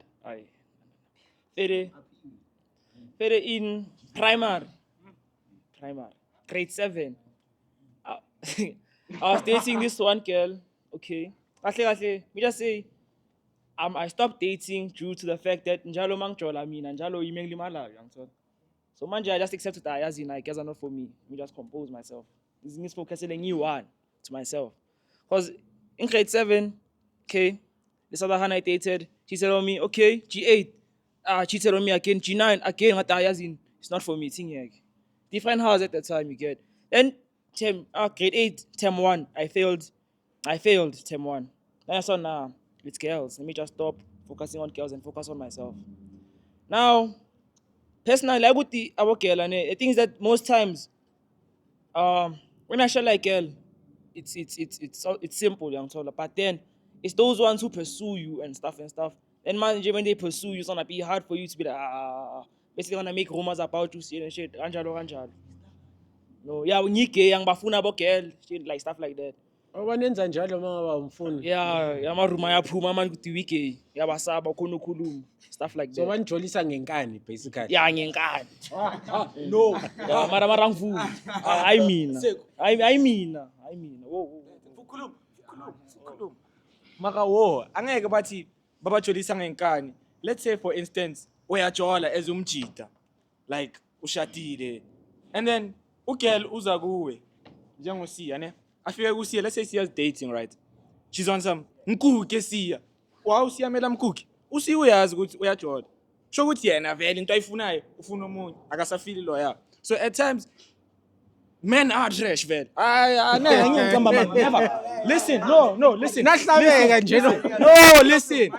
Fede in primary, grade 7. I was dating this one girl. Okay, kahle. Me just say, I stopped dating due to the fact that njalo mangjola mina njalo imengli mala young. So manje I just accepted that as in I guess not for me. Me just compose myself. This means focusing on new one to myself. Cause in grade 7, okay, this other hand I dated, she said on me, okay, G8. Cheated on me again, G9 again, it's not for me. Different house at the time you get. Then grade 8, term 1, I failed term 1. Then I saw nah, it's girls. Let me just stop focusing on girls and focus on myself. Now, personally, I would our girl and the things that most times, when I share like girl, it's simple, young told. But then it's those ones who pursue you and stuff. And man, when they pursue you, it's gonna be hard for you to be like, basically gonna make rumors about you, and shit, anjalo. No, yeah, when you gay, young bafuna about girl, shit, like stuff like that.
Wanenza njalo mangaba umfuni.
Yeah, yamaruma yaphuma man kuthi wiki, yabasaba khona ukhuluma, stuff like that.
So banijolisa ngenkani basically.
Yeah, ngenkani. No. Yeah, mara ngivula. I mean. Whoa. Ukhuluma. Maka wo, angeke bathi babajolisa ngenkani. Let's say for instance, uyajola as umjita. Like ushadile. And then ugirl uza kuwe. Njengosiya ne. Afike kusiya, let's say Siya's dating, right? She's on some mkuke Siya. Wow, Siya mela mkuke. Usiya uyazi ukuthi uyajola. Sho ukuthi yena vele into ayifunayo ufuna omunye akasafili loya. So at times men are trash vele. Never. Listen, no, listen.
Nahlabeka nje no.
No, listen.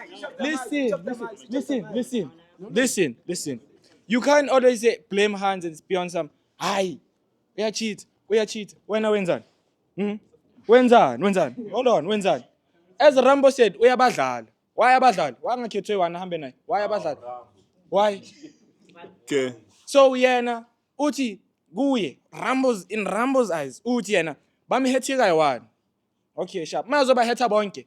You can't always say blame hands and be on some. Hi, we are cheat. Wenzani? Wenzani? Hold on, wenzani? As Rambo said, uyabadlala. Why abadlala? Why angakhethwe wana hambe naye? Why abadlala? Why?
Okay.
So yena uthi kuye in Rambo's eyes uthi yena bamhethika yiwani. Okay, sharp. Mazoba hetha bonke.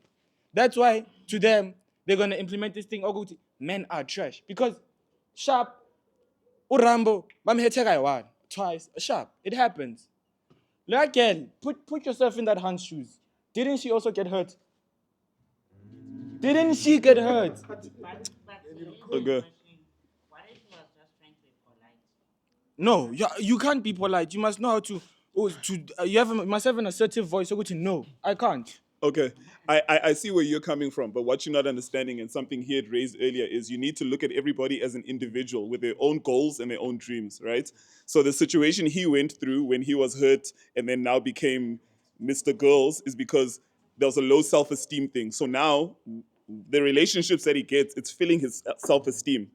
That's why to them they're going to implement this thing ukuthi men are trash because sharp uRambo bamhetheka yiwani twice. Sharp. It happens. Like girl, put yourself in that hand's shoes. Didn't she also get hurt? Didn't she get hurt?
Okay.
No, you can't be polite. You must know how to You must have an assertive voice. So to no, I can't.
Okay, I see where you're coming from, but what you're not understanding, and something he had raised earlier, is you need to look at everybody as an individual with their own goals and their own dreams, right? So the situation he went through when he was hurt and then now became Mr. Girls is because there was a low self-esteem thing. So now the relationships that he gets, it's filling his self-esteem.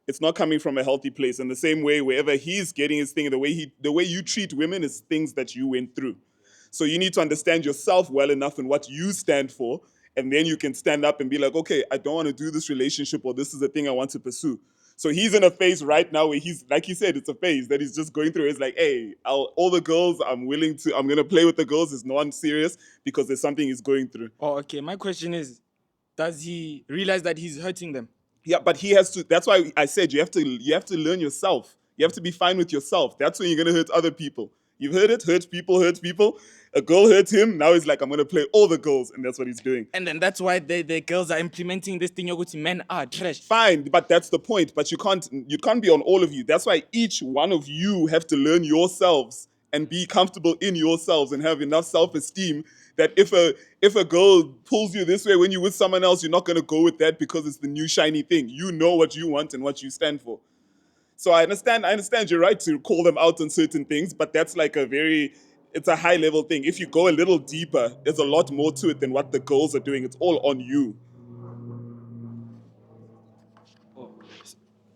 It's not coming from a healthy place. In the same way, wherever he's getting his thing, the way you treat women is things that you went through. So you need to understand yourself well enough and what you stand for, and then you can stand up and be like, okay, I don't want to do this relationship, or this is the thing I want to pursue. So he's in a phase right now where he's, like he said, it's a phase that he's just going through. It's like, hey, all the girls, I'm going to play with the girls. It's not serious because there's something he's going through.
Oh, okay. My question is, does he realize that he's hurting them?
Yeah, but he has to. That's why I said you have to learn yourself. You have to be fine with yourself. That's when you're gonna hurt other people. You've heard it, hurt people, hurt people. A girl hurt him. Now he's like, I'm gonna play all the girls, and that's what he's doing.
And then that's why the girls are implementing this thing. You're going to men are trash.
Fine, but that's the point. But you can't be on all of you. That's why each one of you have to learn yourselves and be comfortable in yourselves and have enough self-esteem that if a girl pulls you this way when you're with someone else, you're not gonna go with that because it's the new shiny thing. You know what you want and what you stand for. So I understand you're right to call them out on certain things, but that's like it's a high level thing. If you go a little deeper, there's a lot more to it than what the girls are doing. It's all on you.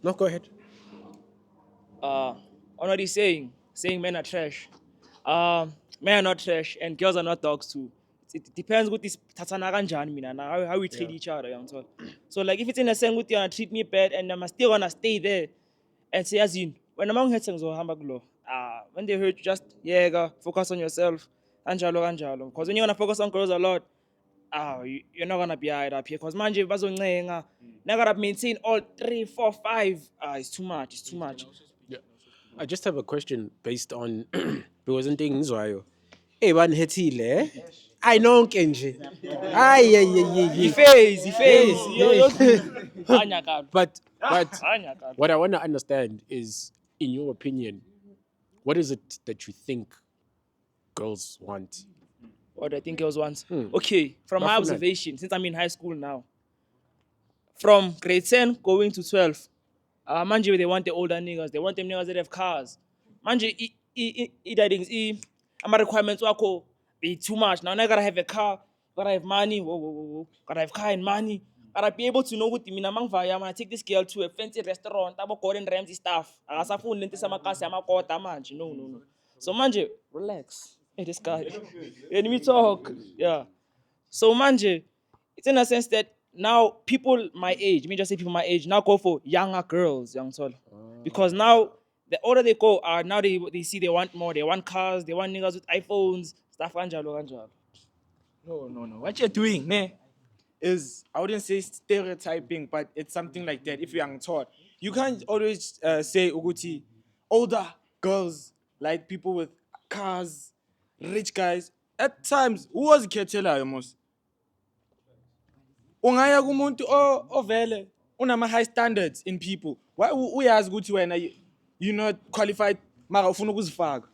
No, go ahead.
On what he's saying men are trash. Men are not trash and girls are not dogs too. It depends what this tatana kanjani mina na how we treat each other, you know. So like if it's in a sense with you and treat me bad and I'm still gonna stay there and say as in when among hurting so when they hurt you just focus on yourself anjalo. Because when you wanna focus on girls a lot, you're not gonna be high up here because manje bazoncenga now gotta maintain all 3, 4, 5. It's too much.
Yeah. I just have a question based on because in things why one hetile. I know Kenji. He But what I want to understand is, in your opinion, what is it that you think girls want?
What do I think girls want? Okay, from my
Bafuna.
observation, since I'm in high school now, from grade 10 going to 12, manje they want the older niggas. They want them niggas that have cars. Manje, my requirements wako be too much. Now I gotta have a car, gotta have money, gotta have car and money. Gotta be able to know what you mean. I'm gonna take this girl to a fancy restaurant, I'm Gordon Ramsay stuff. I got phone lente sama kasi ama kota manje. No. So manje, relax. Hey, this guy. Let me talk. Yeah. So manje, it's in a sense that now people my age, me just say people my age, now go for younger girls, young soul. Because now the older they go, now they see they want more, they want cars, they want niggas with iPhones, stuff anjalo.
No. What you're doing, man, is I wouldn't say stereotyping, but it's something like that. If you're young taught, you can't always say Uguti, older girls like people with cars, rich guys. At times, who was Ketela almost? Ungaya kumuntu ovele unama high standards in people. Why uyazi ukuthi wena you're not qualified mara ufuna ukuzifaka?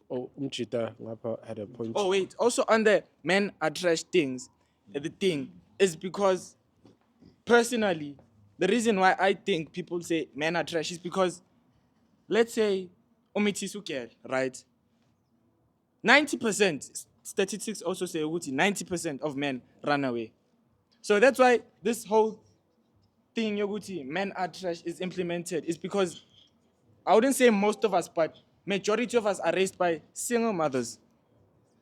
Oh, Umchita Ngapa had a point.
Oh wait, also on the men are trash things, the thing is because personally, the reason why I think people say men are trash is because let's say umitisu girl, right? 90%, statistics also say 90% of men run away. So that's why this whole thing, Yoguti, men are trash is implemented. Is because I wouldn't say most of us, but majority of us are raised by single mothers.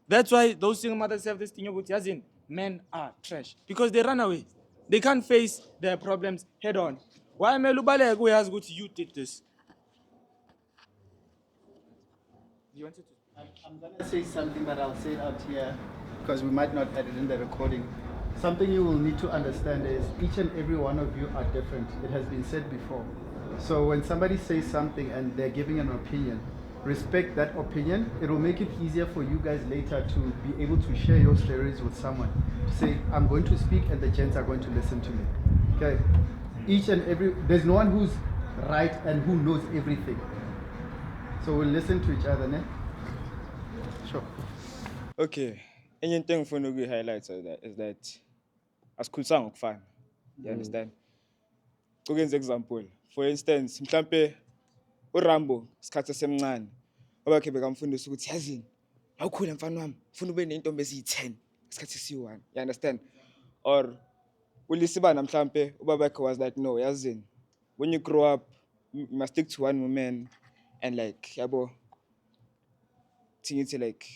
That's why those single mothers have this thing, Yoguti, as in men are trash. Because they run away. They can't face their problems head on. Why Melubale has good you did this?
You wanted to? I'm going to say something, but I'll say it out here because we might not edit in the recording. Something you will need to understand is each and every one of you are different. It has been said before. So when somebody says something and they're giving an opinion, respect that opinion. It will make it easier for you guys later to be able to share your stories with someone. To say, I'm going to speak and the gents are going to listen to me. Okay? There's no one who's right and who knows everything. So we'll listen to each other, ne? Sure.
Okay. Enye into engifuna ukuyi-highlight is that asikhulisanga ngokufana. You understand? Ukwenza example. For instance, mhlampe uRambo isikhathi esemncane. Obakhe bekamfundisa ukuthi yazini, awukhule mfana wami, ufuna ube nentombi eziyi-10 isikhathi esiyi-1. You understand? Or uLisibana mhlampe ubabakhe was like, no, yazini, when you grow up, you must stick to one woman and like, yabo, thingithi like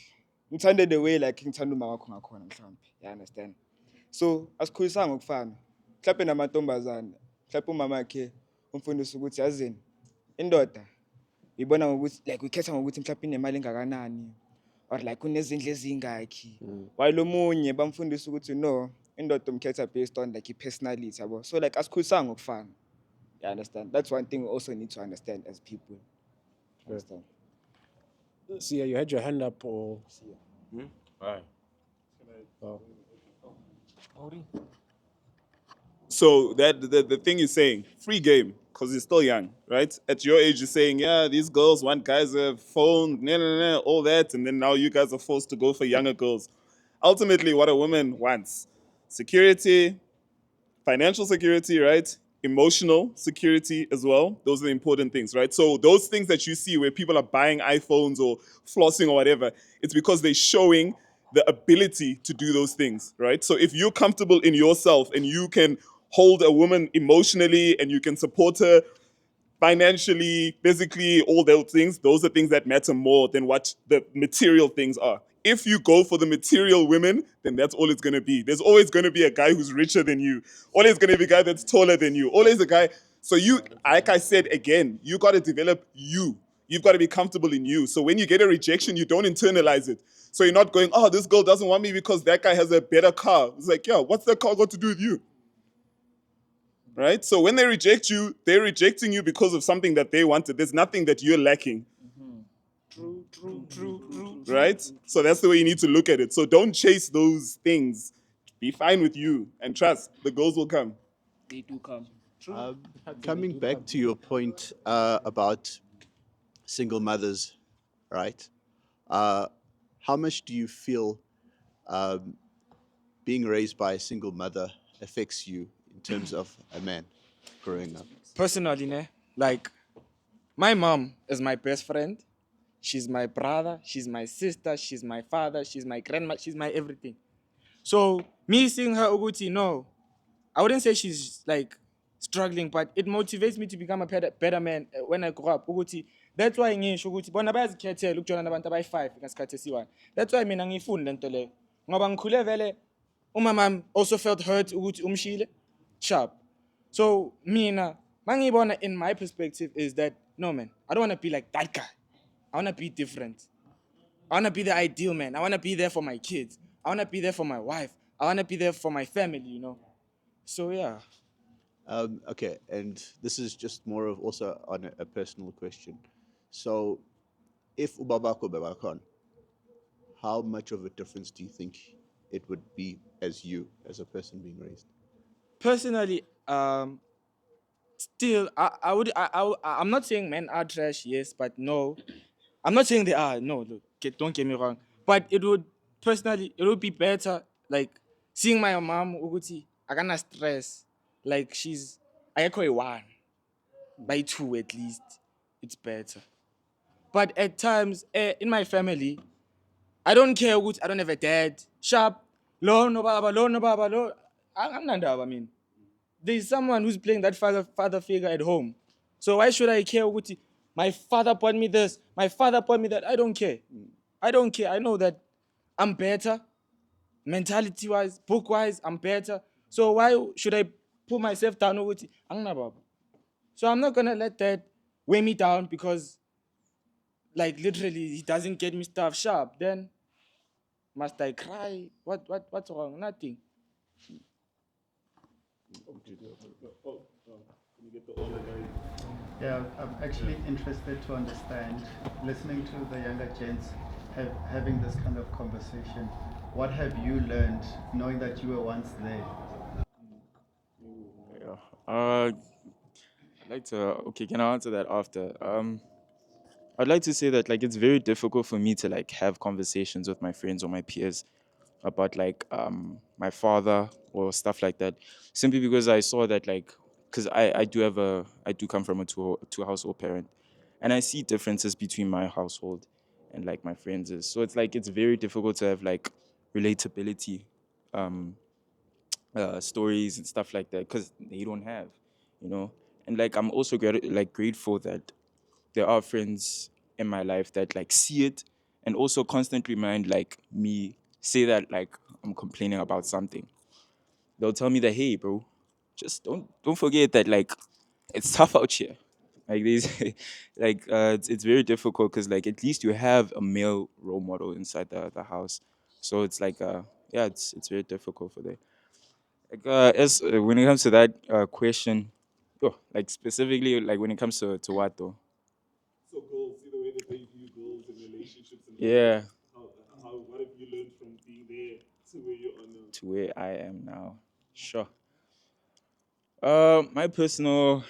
ngithande the way like ngithanda uma wakho ngakhona mhlampe. You understand? So asikhulisanga ngokufana. Mhlampe namantombazana, mhlampe umama wakhe umfundisa ukuthi yazini, indoda ibona ngokuthi like ukhetha ngokuthi mhlampe inemali engakanani or like unezindle ezingakhi. While omunye bamfundisa ukuthi no, indoda umkhetha based on like personality yabo. So like asikhulisanga ngokufana. You understand? That's one thing we also need to understand as people. Understand?
Sia, you had your hand up or?
Right.
Oh.
So that the thing is saying, free game, because he's still young, right? At your age, you're saying, yeah, these girls want guys who have phone, all that, and then now you guys are forced to go for younger girls. Ultimately, what a woman wants: security, financial security, right? Emotional security as well. Those are the important things, right? So those things that you see where people are buying iPhones or flossing or whatever, it's because they're showing the ability to do those things, right? So if you're comfortable in yourself and you can hold a woman emotionally and you can support her financially, physically, all those are things that matter more than what the material things are. If you go for the material women, then that's all it's going to be. There's always going to be a guy who's richer than you. Always going to be a guy that's taller than you. Always a guy. So you, like I said again, you got to develop you. You've got to be comfortable in you. So when you get a rejection, you don't internalize it. So you're not going, oh, this girl doesn't want me because that guy has a better car. It's like, yeah, what's that car got to do with you? Right? So when they reject you, they're rejecting you because of something that they wanted. There's nothing that you're lacking.
True.
Right? So that's the way you need to look at it. So don't chase those things. Be fine with you and trust the girls will come.
They do come.
Coming back to your point about single mothers, right? How much do you feel being raised by a single mother affects you in terms of a man growing up?
Personally, like my mom is my best friend. She's my brother. She's my sister. She's my father. She's my grandma. She's my everything. So me seeing her, Uguti, no, I wouldn't say she's like struggling, but it motivates me to become a better man when I grow up. Uguti, that's why ngisho ukuthi bona bayazikhethela ukujona nabantu abayi-5 ngesikhathi esi-1. That's why mina ngiyifuni lento leyo. Ngoba ngikhule vele umama also felt hurt ukuthi umshile sharp. So mina mangibona in my perspective is that no man, I don't want to be like that guy. I want to be different. I want to be the ideal man. I want to be there for my kids. I want to be there for my wife. I want to be there for my family, you know. So yeah.
Okay, and this is just more of also on a personal question. So, if Ubabako Babakon, how much of a difference do you think it would be as you, as a person being raised?
Personally, still, I'm not saying men are trash, yes, but no. I'm not saying they are, no, look, don't get me wrong. But it would be better, like, seeing my mom, Uguti, I cannot stress, like, I echo a 1, by 2 at least, it's better. But at times, in my family, I don't care, Uguti, I don't have a dad, sharp, low, no baba, low. I'm not that, I mean. There's someone who's playing that father figure at home. So why should I care? My father bought me this. My father bought me that. I don't care. I don't care. I know that I'm better. Mentality-wise, book-wise, I'm better. So why should I put myself down? So I'm not going to let that weigh me down because, like, literally, he doesn't get me stuff sharp. Then must I cry? What's wrong? Nothing.
Yeah, I'm actually interested to understand, listening to the younger gents having this kind of conversation. What have you learned knowing that you were once there?
I'd like to. Okay, can I answer that after? I'd like to say that like it's very difficult for me to like have conversations with my friends or my peers about like my father or stuff like that, simply because I saw that like because I do come from a two household parent, and I see differences between my household and like my friends is. So it's like it's very difficult to have like relatability um stories and stuff like that because they don't have, you know. And like I'm also grateful that there are friends in my life that like see it and also constantly remind like me, say that like I'm complaining about something. They'll tell me that, hey bro, just don't forget that like it's tough out here. Like these like it's very difficult because like at least you have a male role model inside the house. So it's like yeah, it's very difficult for that. Like as when it comes to that question, oh, like specifically like when it comes to what though?
So goals, see the way that they view goals and relationships and
Yeah,
how what have you learned from being there to where you are now?
to where I am now. Sure. My personal,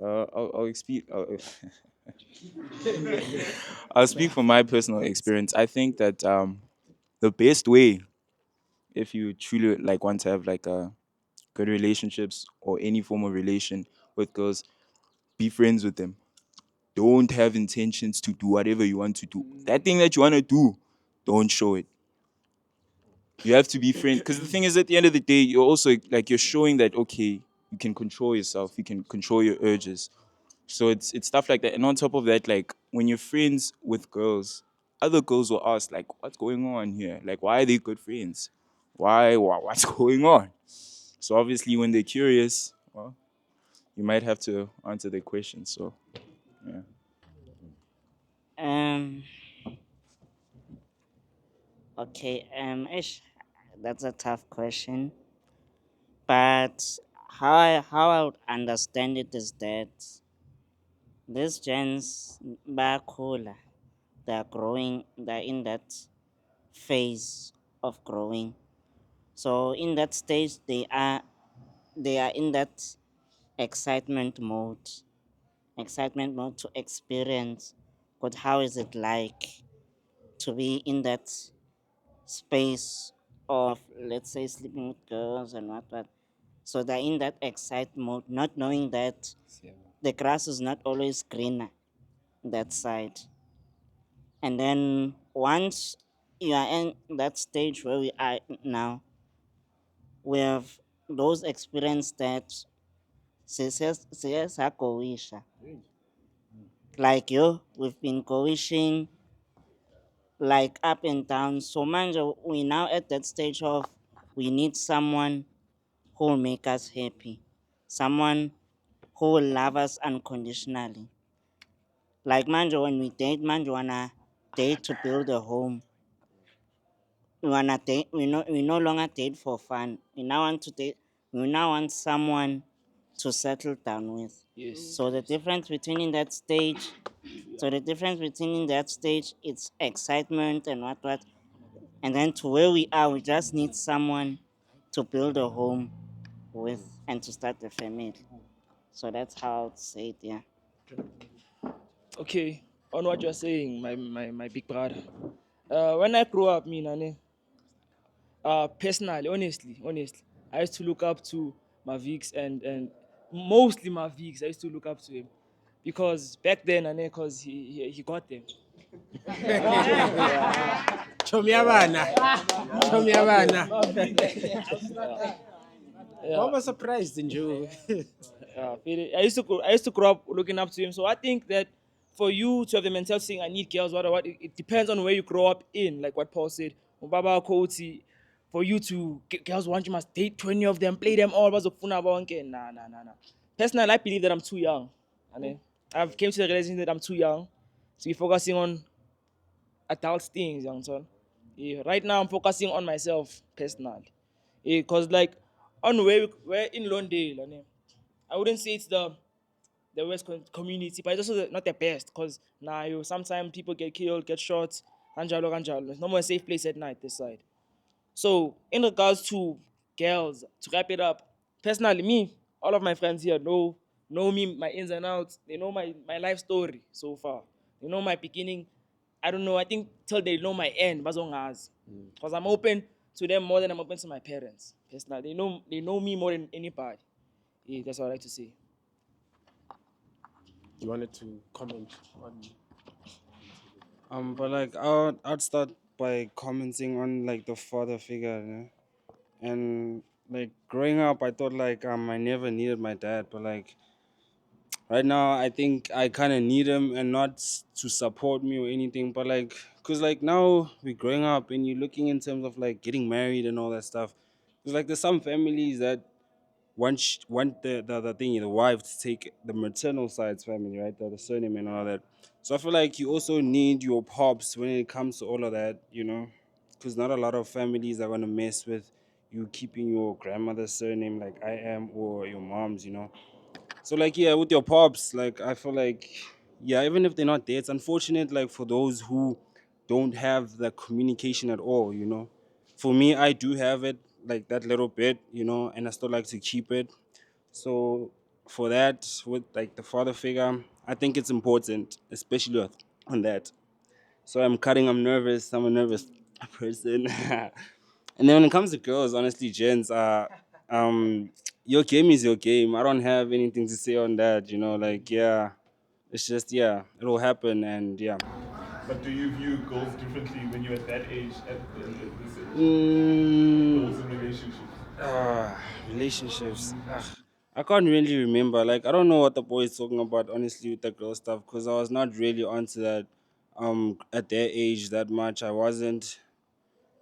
I'll speak. I'll speak from my personal experience. I think that the best way, if you truly like want to have like a good relationships or any form of relation with girls, be friends with them. Don't have intentions to do whatever you want to do. That thing that you want to do, don't show it. You have to be friends because the thing is, at the end of the day, you're also like you're showing that okay, you can control yourself, you can control your urges. So it's stuff like that. And on top of that, like when you're friends with girls, other girls will ask like, "What's going on here? Like, why are they good friends? What's going on?" So obviously, when they're curious, well, you might have to answer their questions. So yeah.
Um. Okay. That's a tough question. But how I would understand it is that these gens bakhula, they are growing. They're in that phase of growing. So in that stage, they are in that excitement mode, excitement mode to experience. But how is it like to be in that space of, let's say, sleeping with girls and what. So they're in that excite mode, not knowing that the grass is not always greener that side. And then once you are in that stage where we are now, we have those experience that siyasagowisha. Like you, we've been going like up and down. So manje we now at that stage of we need someone who will make us happy, someone who will love us unconditionally. Like manje when we date, manje wanna date to build a home. We wanna date. We no longer date for fun. We now want to date. We now want someone to settle down with.
Yes.
So the difference between in that stage, it's excitement and what, and then to where we are, we just need someone to build a home with and to start a family. So that's how I'd say it. Yeah.
Okay, on what you're saying, my big brother. When I grew up, me, Nane, personally, honestly, I used to look up to Mavix and mostly Mavix. I used to look up to him because back then, Nane, because he got them.
Chomi abana. Chomi abana.
Yeah.
What was surprised in you?
I used to grow up looking up to him. So I think that for you to have the mentality saying I need girls, what it depends on where you grow up in. Like what Paul said, Baba Koti, for you to get girls want you must date 20 of them, play them all. Nah. Personally, I believe that I'm too young. And I've came to the realization that I'm too young to be focusing on adult things, young son. Yeah, right now I'm focusing on myself personally. Because like on where we're in London, I wouldn't say it's the worst community, but it's also not the best because now sometimes people get killed, get shot, ganjalo. It's not more a safe place at night this side. So in regards to girls, to wrap it up, personally, me, all of my friends here know know me, my ins and outs. They know my life story so far. They know my beginning. I don't know. I think till they know my end, because I'm open to them more than I'm open to my parents. Personally, they know me more than anybody. Yeah, that's what I like to say.
You wanted to comment on?
But like I'd start by commenting on like the father figure, you know? And like growing up, I thought like I never needed my dad, but like right now, I think I kind of need him, and not to support me or anything, but like, cause like now we're growing up and you're looking in terms of like getting married and all that stuff. Cause like there's some families that want the thing, the wife to take the maternal side's family, right? The surname and all that. So I feel like you also need your pops when it comes to all of that, you know? Because not a lot of families are gonna mess with you keeping your grandmother's surname like I am, or your mom's, you know? So like yeah, with your pops, like I feel like yeah, even if they're not there, it's unfortunate like for those who don't have the communication at all, you know. For me, I do have it, like that little bit, you know, and I still like to keep it. So for that, with like the father figure, I think it's important, especially on that. So I'm nervous, I'm a nervous person. And then when it comes to girls, honestly, gents, your game is your game. I don't have anything to say on that, you know, like yeah. It's just yeah, it'll happen and yeah.
But do you view girls differently when you're at that age, at this age?
Mm,
Girls in relationships.
relationships. I can't really remember. Like I don't know what the boy is talking about, honestly, with the girl stuff, because I was not really onto that at their age that much. I wasn't,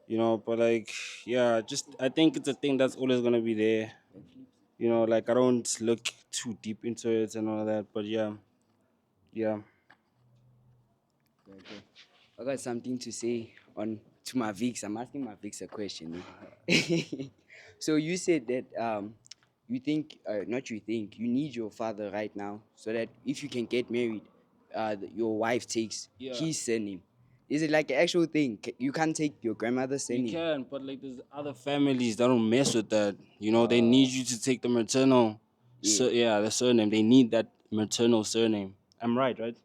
you know, but like yeah, just I think it's a thing that's always gonna be there. You know, like I don't look too deep into it and all that, but yeah. Yeah.
Okay. I got something to say on to my Vix. I'm asking my Vix a question. Eh? So you said that you think not you think you need your father right now so that if you can get married, your wife takes
Yeah.
his surname. Is it like an actual thing? You can't take your grandmother's surname.
You can, but like there's other families that don't mess with that. You know, they need you to take the maternal, the surname. They need that maternal surname. I'm right, right?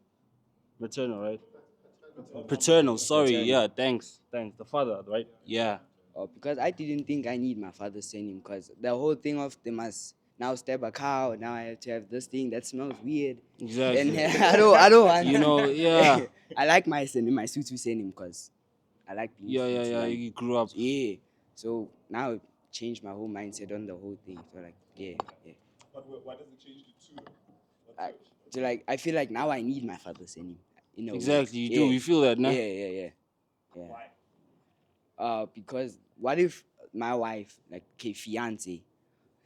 Maternal, right? Paternal. Sorry,
Paternal.
yeah. Thanks. The father, right? Yeah.
Oh, because I didn't think I need my father's surname because the whole thing of they must now stab a cow. Now I have to have this thing that smells weird.
Exactly.
And I don't want.
You know, yeah.
I like my surname, my Sutu surname, because I like being
Yeah.
Sutu.
You grew up.
Yeah. So now it changed my whole mindset on the whole thing. So like, yeah.
But why does it change to two?
So like, I feel like now I need my father's surname. In a way.
Exactly, you do. You feel that, nah?
Yeah. Why? Because what if my wife, like fiance,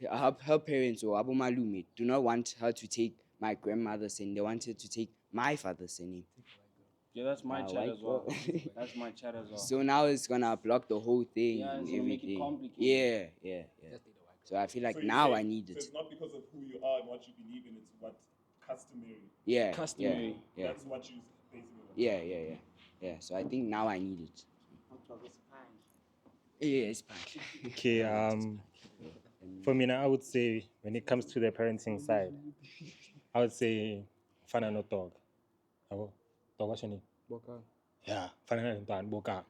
her parents or Abu Malume do not want her to take my grandmother's surname. They want her to take my father's surname.
Yeah, that's my chat as well. That's my chat as well.
So now it's gonna block the whole thing.
Yeah, it's gonna make it complicated.
Yeah. So I feel like
So
now
say-
I need
So
it.
it's not because of who you are and what you believe in, it's what customary.
Yeah.
Customary.
Yeah.
That's what you basically.
Yeah. So I think now I need it. Yeah, it's fine.
Okay, for me now, I would say when it comes to the parenting side, I would say fana no dog. Dog, what's your name?
Boka.
Yeah, fana no dog, Boka.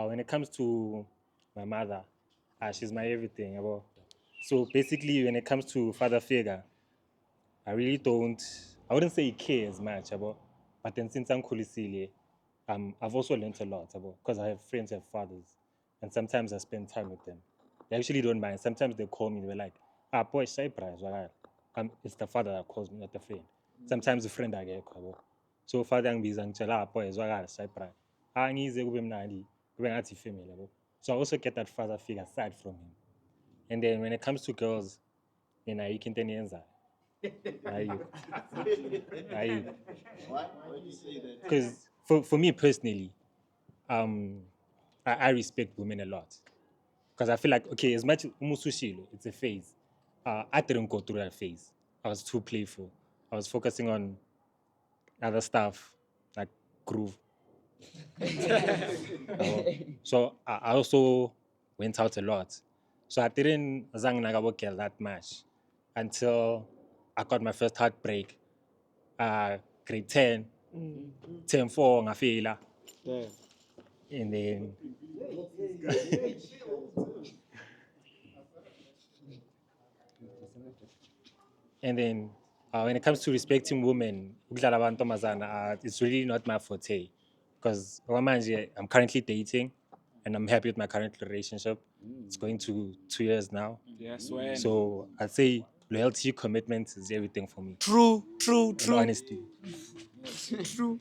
When it comes to my mother, she's my everything. Yabo. So basically, when it comes to father figure, I really don't. I wouldn't say care as much about, but then since I'm Kulisili, I've also learned a lot about because I have friends who have fathers, and sometimes I spend time with them. They actually don't mind. Sometimes they call me. They're like, boy, surprise, it's the father that calls me, not the friend. Sometimes the friend I get called. So father ang bizang chala boy, surprise. Angize ube mnandi, ube ngathi female yabo. So I also get that father figure aside from him. And then when it comes to girls, then I can yenza.
Why do you say that?
Because for me personally, I respect women a lot. Because I feel like, okay, as much umusushilo, it's a phase. I didn't go through that phase. I was too playful. I was focusing on other stuff like groove. So I also went out a lot. So I didn't zang nagabo girl that much until I got my first heartbreak. Grade 10, 10-4, ngafela. And then when it comes to respecting women, it's really not my forte. Because I'm currently dating and I'm happy with my current relationship. It's going to 2 years now.
Yes, when.
So I'd say loyalty, commitment is everything for me.
True.
And honesty.
True.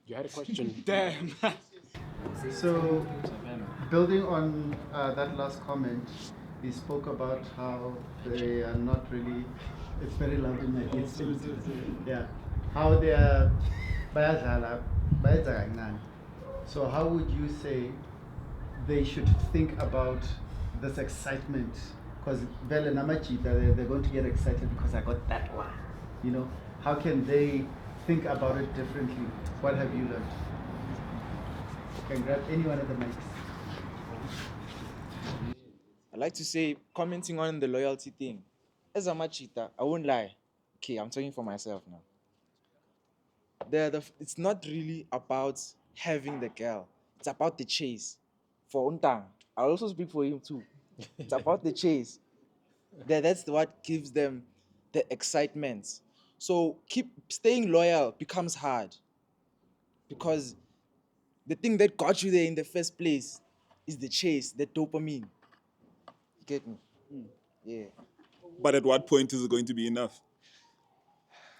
You had a question.
Damn.
So, building on that last comment, he spoke about how they are not really, it's very loud in my ears. Yeah, how they are, bayadlala, bayenza kancane. So how would you say they should think about this excitement? Because they're going to get excited because I got that one. You know, how can they think about it differently? What have you learned? You can grab anyone at the mics.
I like to say, commenting on the loyalty thing. As a machita, I won't lie. Okay, I'm talking for myself now. It's not really about having the girl. It's about the chase. For Untang, I also speak for him too. It's about the chase. That's what gives them the excitement. So staying loyal becomes hard because the thing that got you there in the first place is the chase, the dopamine. You get me? Yeah.
But at what point is it going to be enough?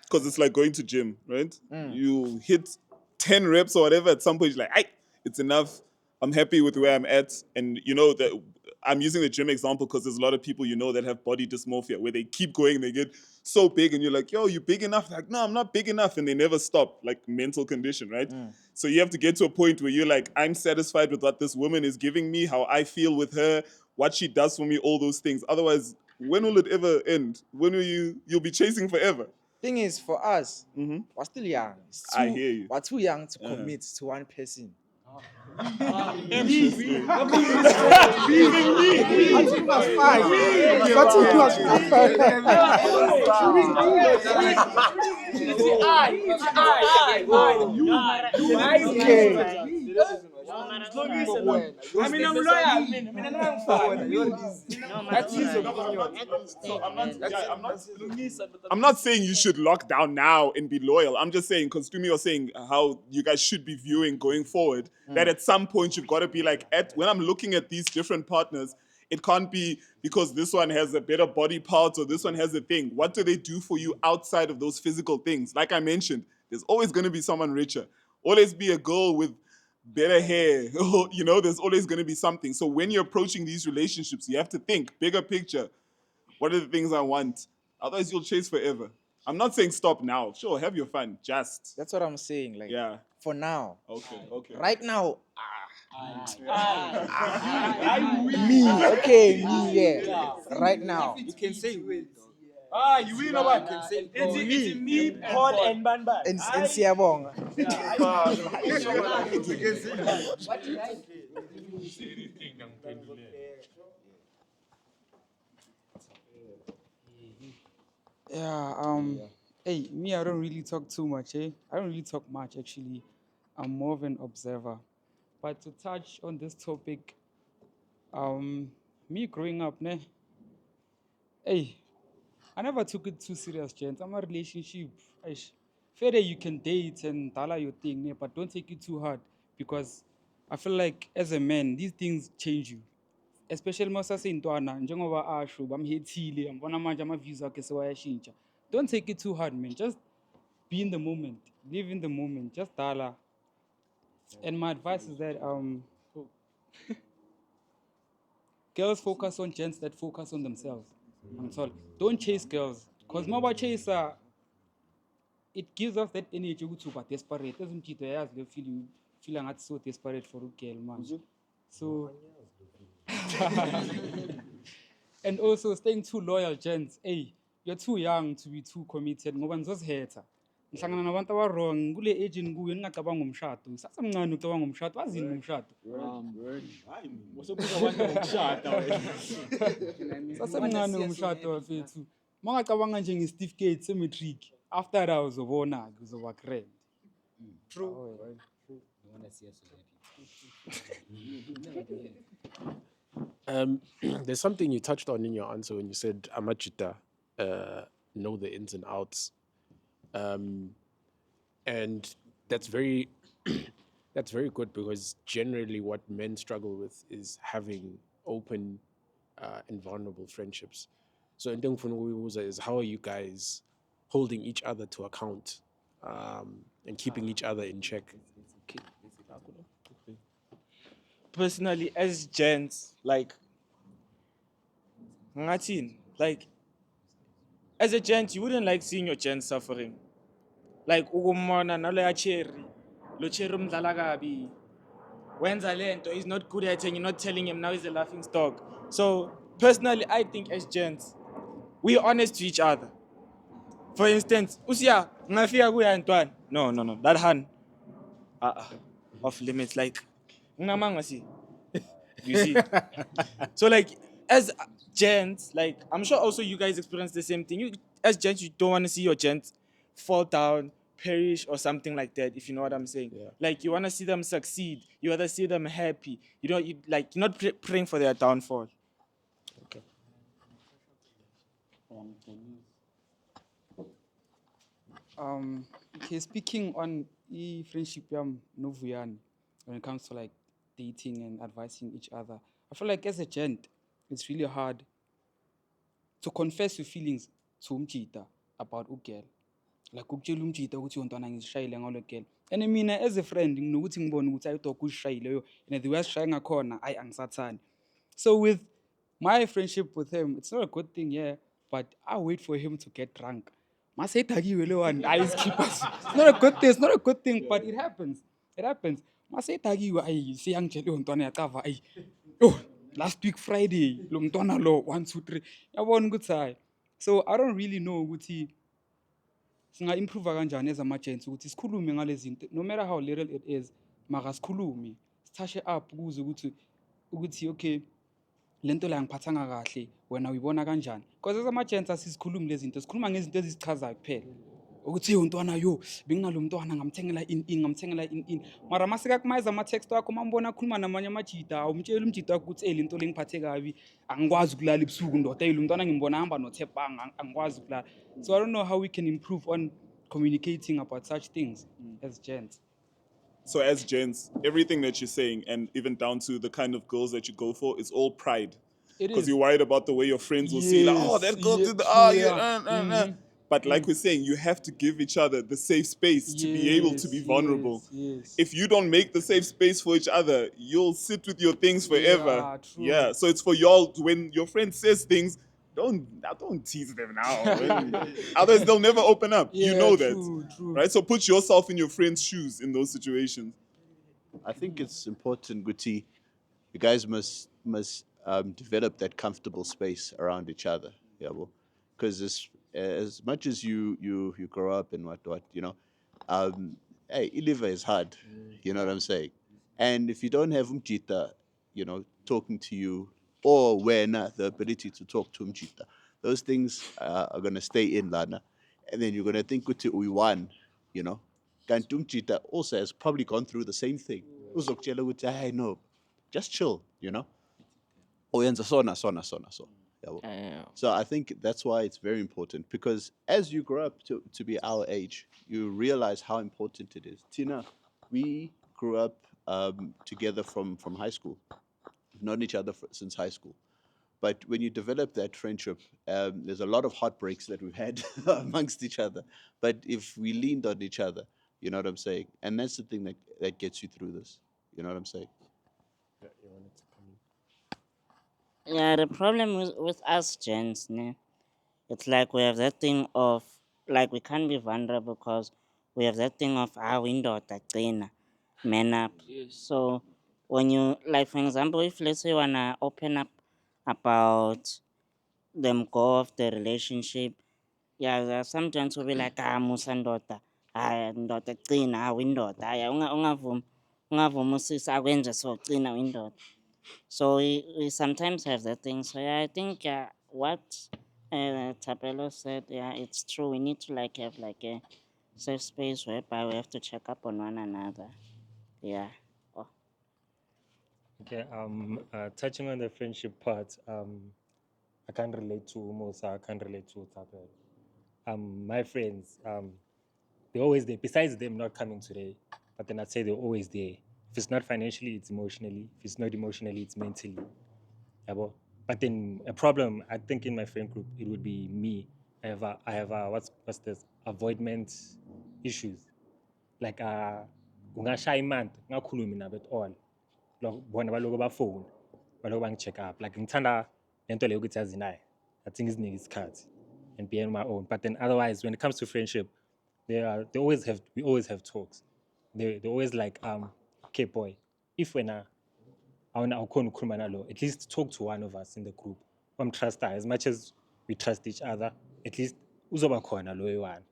Because it's like going to gym, right? You hit 10 reps or whatever, at some point you're like, it's enough. I'm happy with where I'm at. And you know that I'm using the gym example because there's a lot of people you know that have body dysmorphia where they keep going, they get so big and you're like, yo, you big enough? Like, no, I'm not big enough. And they never stop, like mental condition, right? So you have to get to a point where you're like, I'm satisfied with what this woman is giving me, how I feel with her, what she does for me, all those things. Otherwise, when will it ever end? When will you'll be chasing forever?
Thing is, for us, we're still young.
I hear you.
We're too young to commit to one person.
I mean, I'm loyal. I mean,
That's his I'm not saying you should lock down now and be loyal. I'm just saying, because to me, you're saying how you guys should be viewing going forward, that at some point you've got to be like, when I'm looking at these different partners, it can't be because this one has a better body part or this one has a thing. What do they do for you outside of those physical things? Like I mentioned, there's always going to be someone richer. Always be a girl with better hair. You know, there's always going to be something. So when you're approaching these relationships, you have to think bigger picture. What are the things I want? Otherwise, you'll chase forever. I'm not saying stop now. Sure, have your fun. Just.
That's what I'm saying. Like,
yeah.
For now.
Okay.
Right now. Me, yeah. Right now.
You can say
you know what? It's me, Paul, and Banban.
And Siabong.
Yeah, hey, me, I don't really talk too much, eh? I don't really talk much, actually. I'm more of an observer. But to touch on this topic, me growing up, ne? Hey, I never took it too serious, gents. I'm a relationship. Fair you can date and tala your thing, ne? But don't take it too hard because I feel like as a man, these things change you. Especially masasintwana njengoba asho bamhethile ngibona manje ama-views akhe sewayashintsha. Don't take it too hard, man. Just be in the moment. Live in the moment. Just dala. And my advice is that girls focus on gents that focus on themselves. I'm sorry. Don't chase girls. Because more chase it gives us that energy to be desperate. Doesn't it? They feel like so desperate for a girl, man. So and also staying too loyal, gents. Hey, you're too young to be too committed. Ngoba ngizozihetha. Ngihlangana nabantu aba-wrong kule age ngikuyo ngingacabanga ngomshado. Sasemncane ucabanga ngomshado. Wazini ngomshado? Sasemncane ngomshado bafethu. Mangacabanga nje ngesitifiketi se-matric. After that uzobona kuzoba grand. True.
There's something you touched on in your answer when you said Amachita know the ins and outs. And that's very that's very good, because generally what men struggle with is having open and vulnerable friendships. So in is, how are you guys holding each other to account and keeping each other in check?
Personally, as gents, like, ngathini, like, as a gent, you wouldn't like seeing your gent suffering. Like, ukumona naloya cherry, lo cherry umdlala kabi. Wenza lento, he's not good at it, and you're not telling him, now he's a laughing stock. So, personally, I think as gents, we're honest to each other. For instance, usiya, ngafika kuya ntwana. No, that hand, off limits, like, ngamangasi. You see? So, like, as gents, like, I'm sure also you guys experience the same thing. You, as gents, you don't want to see your gents fall down, perish, or something like that, if you know what I'm saying. Like, you want to see them succeed. You want to see them happy. You don't, you're not praying for their downfall.
Okay.
Okay, speaking on friendship Novuyani, when it comes to like dating and advising each other, I feel like as a gent, it's really hard to confess your feelings to umjita about ugirl. Like ukutshela umjita ukuthi yontwana ngizishayile ngalo girl. And mina as a friend nginokuthi ngibone ukuthi ayidog uzishayile yo, and the way asishaye ngakhona ayi angisathani. So with my friendship with him, it's not a good thing, yeah, but I wait for him to get drunk. Masetakiwe le one, ice keepers. It's not a good thing, it's not a good thing, but it happens. It happens. Masetakiwe ayi siyangitshela yontwana yacava ayi. Oh, last week Friday, lo mntwana lo 1 2 3. Yabona ukuthi hayi. So I don't really know ukuthi singa-improve kanjani as ama-gents ukuthi sikhulume ngale zinto, no matter how little it is, maka sikhulume, sithashe up kuze ukuthi okay, lento la ngiphathanga kahle, wena uyibona kanjani? Because as ama-gents asizikhulumi lezi zinto, sikhuluma ngezinto ezichazayo kuphela. Ukuthi yontwana yo, benginalo mntwana ngamthengela in. Mara masika kumayiza ama-text wakho mambona akhuluma namanye amajida, awumtshela umjida wakho ukuthi lento le ngiphathe kabi, angikwazi ukulala ebusuku ndoda, lo mntwana ngimbona hamba nothepanga, angikwazi ukulala. So I don't know how we can improve on communicating about such things as gents.
So as gents, everything that you're saying, and even down to the kind of girls that you go for, it's all pride.
It
Because
is.
you're worried about the way your friends will see, like, oh, that girl did the, But like we're saying, you have to give each other the safe space to be able to be vulnerable.
Yes.
If you don't make the safe space for each other, you'll sit with your things forever.
Yeah, true.
So it's for y'all, when your friend says things, don't tease them now. Otherwise, they'll never open up. You know that.
True.
Right? So put yourself in your friend's shoes in those situations.
I think it's important, Guti. You guys must develop that comfortable space around each other. Yeah, because as much as you grow up and what hey, liver is hard. You know what I'm saying? And if you don't have umjita, talking to you, or when the ability to talk to umjita, those things are gonna stay in lana, and then you're gonna think Guti we won, Kanti umjita also has probably gone through the same thing. Uzokutshela ukuthi hey no, just chill, Oyenza sona. Yabo. So I think that's why it's very important, because as you grow up to be our age, you realize how important it is. Tina, we grew up together from high school. We've known each other since high school. But when you develop that friendship, there's a lot of heartbreaks that we've had amongst each other. But if we leaned on each other, you know what I'm saying? And that's the thing that gets you through this. You know what I'm saying?
Yeah, the problem with us gents, ne, it's like we have that thing of, like, we can't be vulnerable because we have that thing of window man up. So when you, like, for example, if let's say you wanna open up about them go of the relationship, yeah, there are some gents will be like, musa ndoda, ndoda gcina, windoda, ungavumi usisa akwenze so gcina windoda. So we sometimes have that thing. So yeah, I think what Tapelo said, yeah, it's true. We need to like have like a safe space whereby we have to check up on one another. Yeah. Oh.
Okay, touching on the friendship part, I can't relate to Musa, I can't relate to Tapel. My friends, they're always there. Besides them not coming today, but then I'd say they're always there. If it's not financially, it's emotionally. If it's not emotionally, it's mentally. Yabo. But then a problem, I think in my friend group, it would be me. I have what's this avoidment issues. Like ungashaya month ngakhulumi nabo at all. Bona baloko bafone, baloko bangi-check up. Like ngithanda lento leyo ukuthi yazi naye. I think izinike isikhathi and be on my own. But then otherwise, when it comes to friendship, we always have talks. They always like okay boy, if when awukhona ukukhuluma nalo, at least talk to one of us in the group. Trust as much as we trust each other, at least uzoba khona loyo one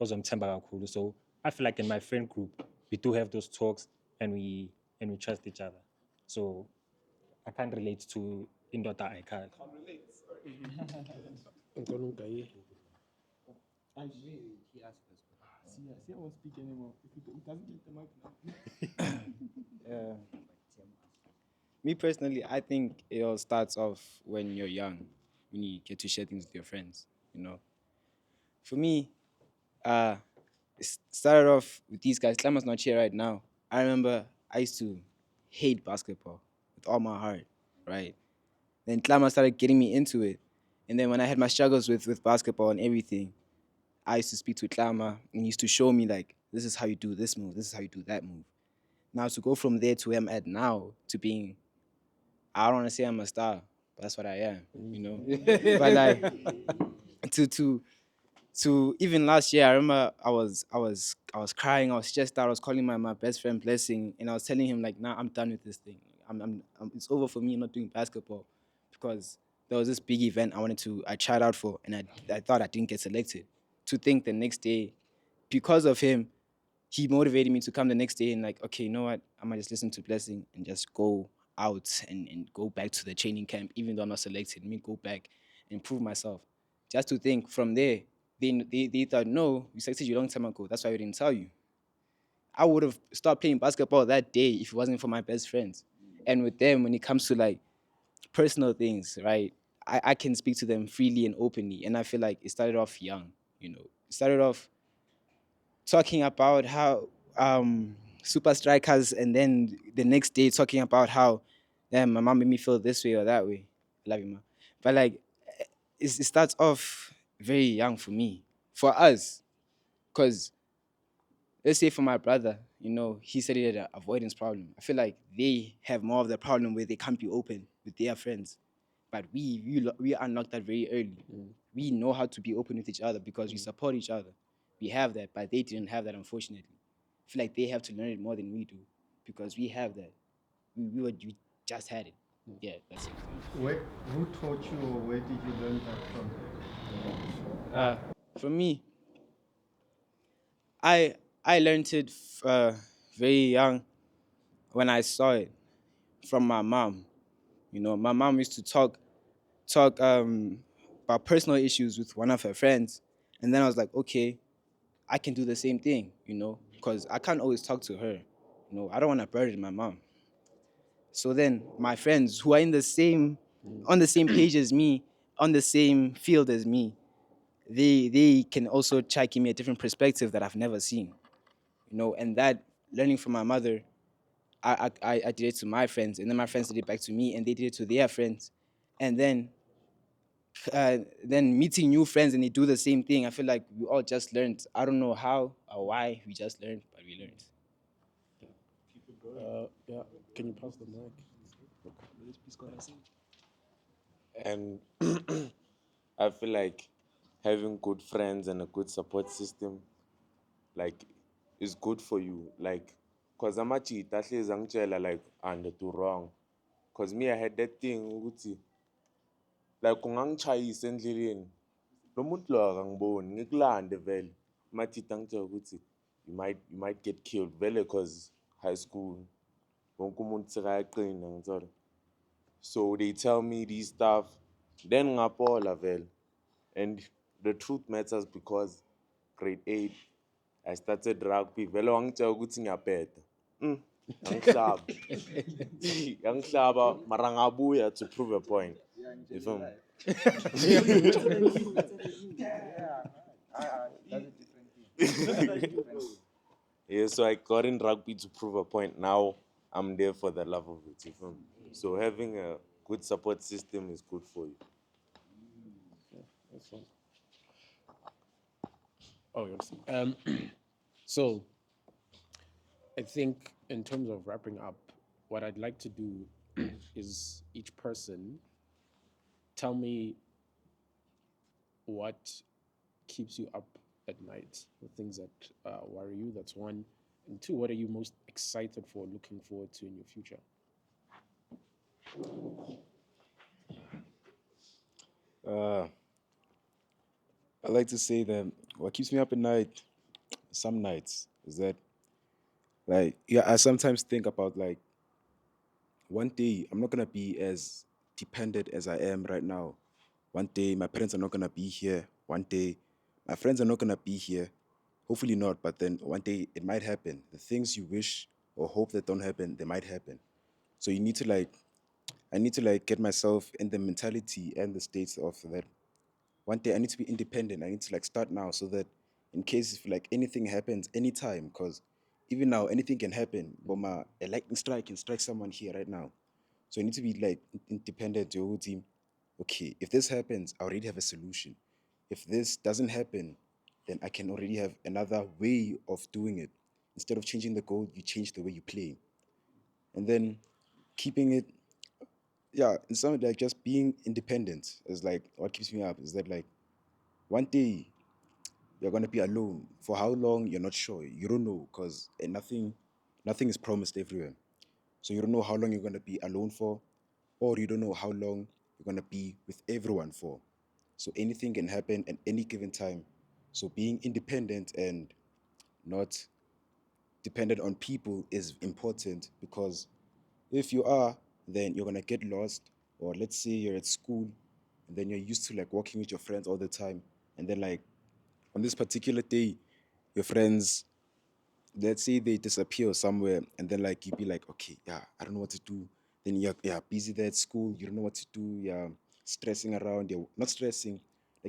ozomthemba kakhulu. So I feel like in my friend group, we do have those talks and we trust each other. So I can't relate to indoda I can't.
See, I won't speak anymore. If it doesn't get the mic now.
Me personally, I think it all starts off when you're young, when you get to share things with your friends. You know, for me, it started off with these guys. Clama's not here right now. I remember I used to hate basketball with all my heart, right? Then Clama started getting me into it, and then when I had my struggles with basketball and everything, I used to speak to Clama and he used to show me like, this is how you do this move, this is how you do that move. Now to go from there to where I'm at now to being, I don't want to say I'm a star, but that's what I am, you know. But like to even last year, I remember I was crying, I was stressed out, I was calling my best friend Blessing, and I was telling him like, nah, I'm done with this thing. It's over for me. I'm not doing basketball because there was this big event I tried out for, and I thought I didn't get selected. To think the next day, because of him, he motivated me to come the next day and like, okay, you know what? I might just listen to Blessing and just go out and go back to the training camp, even though I'm not selected. Let me go back and prove myself. Just to think from there, they thought, no, we selected you a long time ago. That's why we didn't tell you. I would have stopped playing basketball that day if it wasn't for my best friends. And with them, when it comes to like personal things, right? I can speak to them freely and openly. And I feel like it started off young, you know. It started off talking about how super strikers, and then the next day talking about how my mom made me feel this way or that way. Love you, ma. But like, it starts off very young for me, for us, because let's say for my brother, you know, he said he had an avoidance problem. I feel like they have more of the problem where they can't be open with their friends, but we unlocked that very early. We know how to be open with each other because we support each other. We have that, but they didn't have that, unfortunately. I feel like they have to learn it more than we do because we have that. We just had it. Yeah, that's it.
Who taught you, or where did you learn that from?
For me, I learned it very young when I saw it from my mom. You know, my mom used to talk about personal issues with one of her friends, and then I was like, okay, I can do the same thing, you know, because I can't always talk to her. You know, I don't want to burden my mom. So then my friends who are on the same page as me, on the same field as me, they can also try to give me a different perspective that I've never seen. You know, and that learning from my mother, I did it to my friends, and then my friends did it back to me, and they did it to their friends. And then meeting new friends and they do the same thing, I feel like we all just learned. I don't know how or why we just learned, but we learned.
Yeah, can you pass the mic?
And I feel like having good friends and a good support system, like, is good for you. Like, cause I'm actually like and do wrong. Cause me, I had that thing, ukuthi, like ungangichayisa endleleni. Lo muntu lo akangiboni, ngikulande vele. Mathi tangitshela ukuthi you might get killed vele cause high school. Wonke umuntu sekayaqina ngithola. So they tell me these stuff, then ngapola vele. And the truth matters because grade 8, I started rugby. Vele wangitshela ukuthi ngiyapeta. Yangihlaba. Yangihlaba, mara ngabuya to prove a point. You feel me? Yeah, so I got in rugby to prove a point. Now I'm there for the love of it. You feel me? So having a good support system is good for you.
Oh, yes. So, I think in terms of wrapping up, what I'd like to do is each person tell me what keeps you up at night, the things that worry you. That's one. And two, what are you most excited for, looking forward to in your future?
I like to say that what keeps me up at night, some nights, is that, like, yeah, I sometimes think about, like, one day I'm not gonna be as dependent as I am right now. One day my parents are not gonna be here. One day my friends are not gonna be here. Hopefully not, but then one day it might happen. The things you wish or hope that don't happen, they might happen. So you need to I need to get myself in the mentality and the states of that. One day I need to be independent. I need to start now so that in case if anything happens anytime, because even now anything can happen. But a lightning strike can strike someone here right now. So you need to be independent, your whole team. Okay, if this happens, I already have a solution. If this doesn't happen, then I can already have another way of doing it. Instead of changing the goal, you change the way you play. And then keeping it, yeah, in some just being independent is what keeps me up. Is that one day you're gonna be alone. For how long, you're not sure. You don't know, because nothing is promised everywhere. So you don't know how long you're gonna be alone for, or you don't know how long you're gonna be with everyone for. So anything can happen at any given time. So being independent and not dependent on people is important, because if you are, then you're gonna get lost. Or let's say you're at school and then you're used to walking with your friends all the time, and then on this particular day, your friends, let's say they disappear somewhere, and then you be okay, yeah, I don't know what to do. Then you're busy there at school, you don't know what to do, you're stressing around, you're not stressing,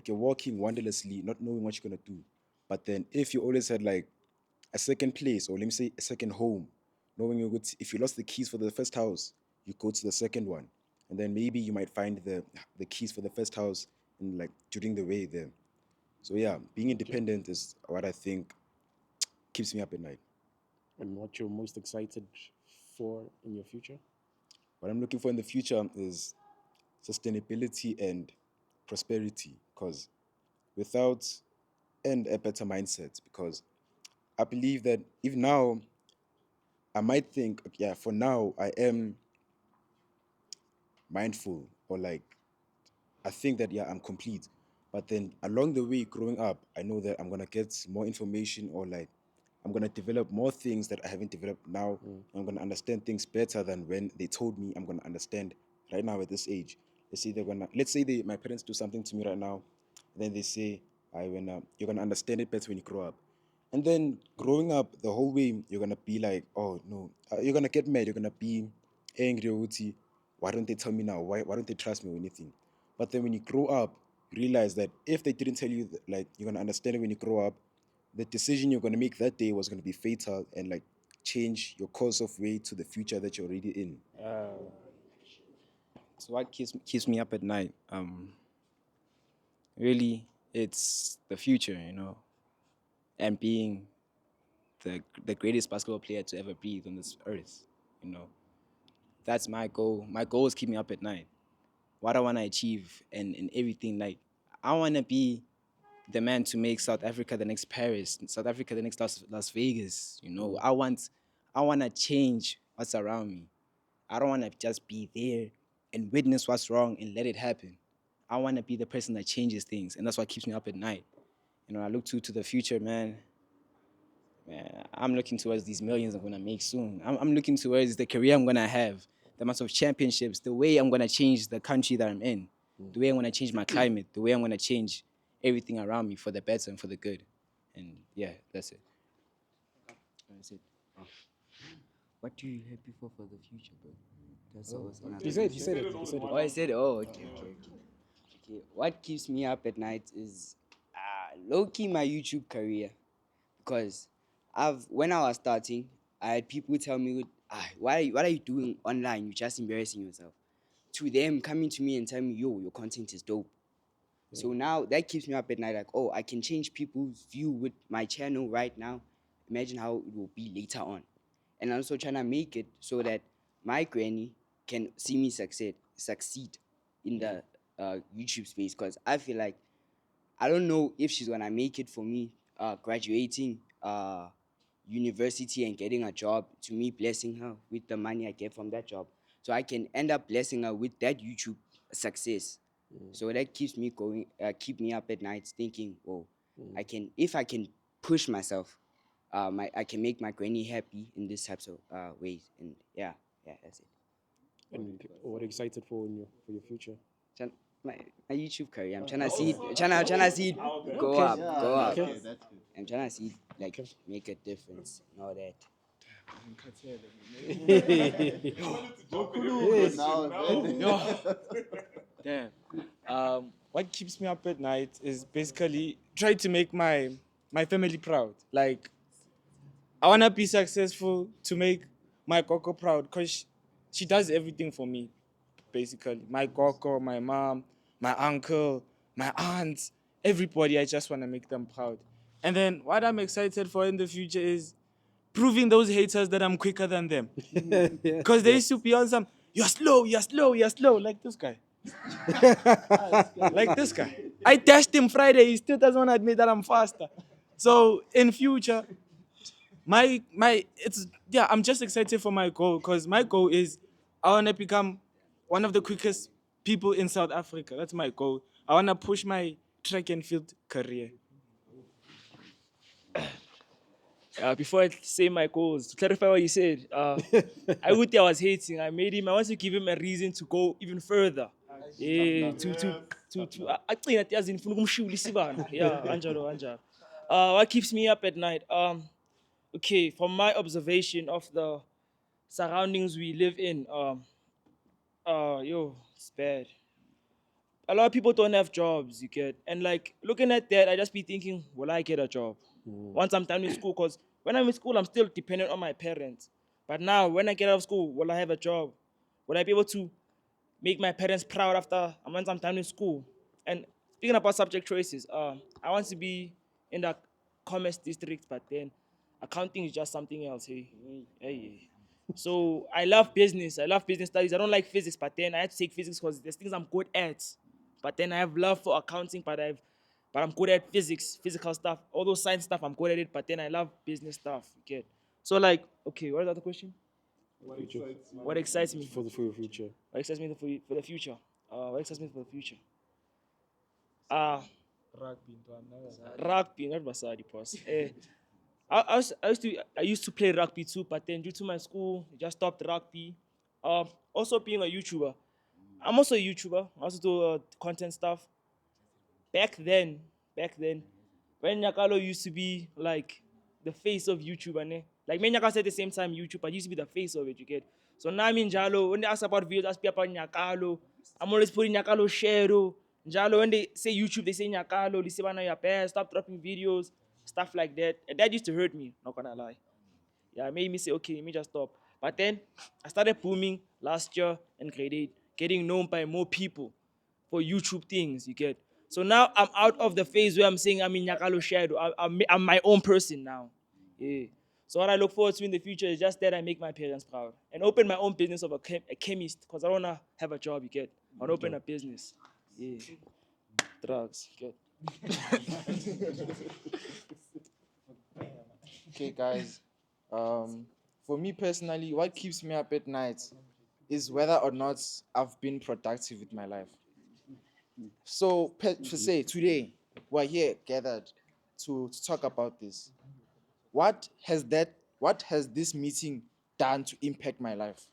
you're walking wanderlessly, not knowing what you're gonna do. But then if you always had a second place, or let me say a second home, knowing if you lost the keys for the first house, you go to the second one, and then maybe you might find the keys for the first house in during the way there. So yeah, being independent is what I think keeps me up at night.
And what you're most excited for in your future?
What I'm looking for in the future is sustainability and prosperity, because without and a better mindset, because I believe that even now I might think, yeah, for now I am mindful, or I think that, yeah, I'm complete. But then along the way, growing up, I know that I'm gonna get more information, or I'm gonna develop more things that I haven't developed now. I'm gonna understand things better than when they told me I'm gonna understand right now at this age. Let's say my parents do something to me right now, then they say, you're gonna understand it better when you grow up. And then growing up the whole way, you're gonna be oh no, you're gonna get mad, you're gonna be angry, Uti. Why don't they tell me now? Why don't they trust me or anything? But then when you grow up, you realize that if they didn't tell you, you're gonna understand it when you grow up, the decision you're gonna make that day was gonna be fatal, and change your course of way to the future that you're already in. So what keeps me up at night? Really, it's the future, and being the greatest basketball player to ever breathe on this earth. That's my goal. My goal is keep me up at night. What I want to achieve, and everything, I want to be the man to make South Africa the next Paris, South Africa the next Las Vegas. I want to change what's around me. I don't want to just be there and witness what's wrong and let it happen. I want to be the person that changes things, and that's what keeps me up at night. I look to the future, man. I'm looking towards these millions I'm gonna make soon. I'm looking towards the career I'm gonna have, the amount of championships, the way I'm gonna change the country that I'm in, the way I'm gonna change my climate, the way I'm gonna change
everything around me for the better and for the good. And yeah, that's it.
That's it. Oh. What are you happy for the future, bro? That's
Oh,
always another
he said
question.
it. He said it.
Oh, I said, oh, okay. Okay. What keeps me up at night is low key my YouTube career, because when I was starting, I had people tell me, what are you doing online? You're just embarrassing yourself. To them coming to me and telling me, yo, your content is dope. So now that keeps me up at night, like, oh, I can change people's view with my channel right now. Imagine how it will be later on. And I'm also trying to make it so that my granny can see me succeed in the YouTube space, because I feel like I don't know if she's gonna make it for me graduating university and getting a job, to me blessing her with the money I get from that job, so I can end up blessing her with that YouTube success. So that keeps me going, keep me up at night thinking, oh, if I can push myself, I can make my granny happy in these types of ways. And yeah, that's it.
And what are you excited for for your future?
My YouTube career, I'm trying to see it, trying to see it go up, go up.
Okay.
I'm trying to see it like make a difference and all that.
Damn. What keeps me up at night is basically try to make my family proud. Like, I wanna be successful to make my Coco proud, because she does everything for me, basically. My Coco, my mom, my uncle, my aunts, everybody. I just wanna make them proud. And then what I'm excited for in the future is proving those haters that I'm quicker than them. Because they used to be on some, you're slow, like this guy. Like this guy. I dashed him Friday, he still doesn't want to admit that I'm faster. So in future, I'm just excited for my goal, because my goal is I want to become one of the quickest people in South Africa. That's my goal. I want to push my track and field career.
Before I say my goals, to clarify what you said, I would I was hating. I want to give him a reason to go even further. Yeah, I think that as in yeah, Angelo. What keeps me up at night? Okay, from my observation of the surroundings we live in, it's bad. A lot of people don't have jobs, you get. And like looking at that, I just be thinking, will I get a job once I'm done with school? Because when I'm in school, I'm still dependent on my parents. But now, when I get out of school, will I have a job? Will I be able to make my parents proud once I'm done with school? And speaking about subject choices, I want to be in the commerce district, but then accounting is just something else. Hey. So I love business. I love business studies. I don't like physics, but then I had to take physics because there's things I'm good at. But then I have love for accounting, but I'm good at physical stuff, all those science stuff. I'm good at it, but then I love business stuff. You get. So like, okay, what is the other question? What excites me
for your future?
What excites me for the future? What excites me for the future? Rugby, not Basadi, boss. I used to play rugby too, but then due to my school, I just stopped rugby. Also being a YouTuber. I'm also a YouTuber. I also do content stuff. Back then, when Nyakalo used to be like the face of YouTube, and like me and Nyakalo said at the same time, YouTube, but used to be the face of it, you get. So now I'm in Jalo. When they ask about videos, ask people about Nyakalo. I'm always putting Nyakalo share. Jalo, when they say YouTube, they say Nyakalo, they say your best, stop dropping videos, stuff like that. And that used to hurt me, not gonna lie. Yeah, it made me say, okay, let me just stop. But then I started booming last year in grade 8, getting known by more people for YouTube things, you get. So now I'm out of the phase where I'm saying I'm in Nyakalo shadow. I'm my own person now. Yeah. So what I look forward to in the future is just that I make my parents proud and open my own business of a chemist, because I don't want to have a job, you get. I want to open a business. Yeah. Drugs, good.
Okay, guys. For me personally, what keeps me up at night is whether or not I've been productive with my life. So, per se, today we're here gathered to talk about this. What has this meeting done to impact my life?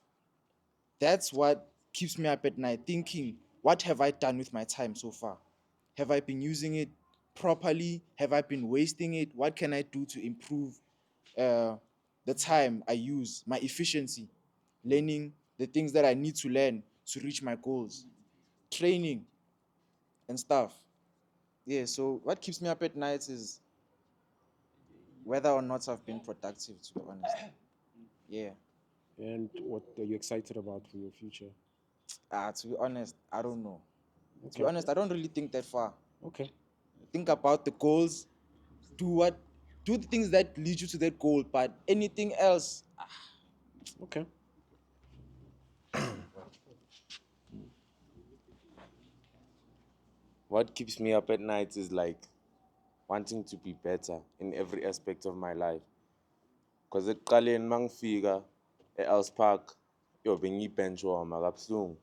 That's what keeps me up at night, thinking, what have I done with my time so far? Have I been using it properly? Have I been wasting it? What can I do to improve the time I use, my efficiency, learning the things that I need to learn to reach my goals, training and stuff. Yeah, so what keeps me up at night is whether or not I've been productive, to be honest. Yeah.
And what are you excited about for your future?
To be honest, I don't know. To be
Okay.
honest, I don't really think that far.
Okay.
Think about the goals, do the things that lead you to that goal, but anything else.
Okay.
What keeps me up at night is like wanting to be better in every aspect of my life. Because ekuqaleni mangifika e-Els Park, yo bengiyi-bench warmer kabuhlungu.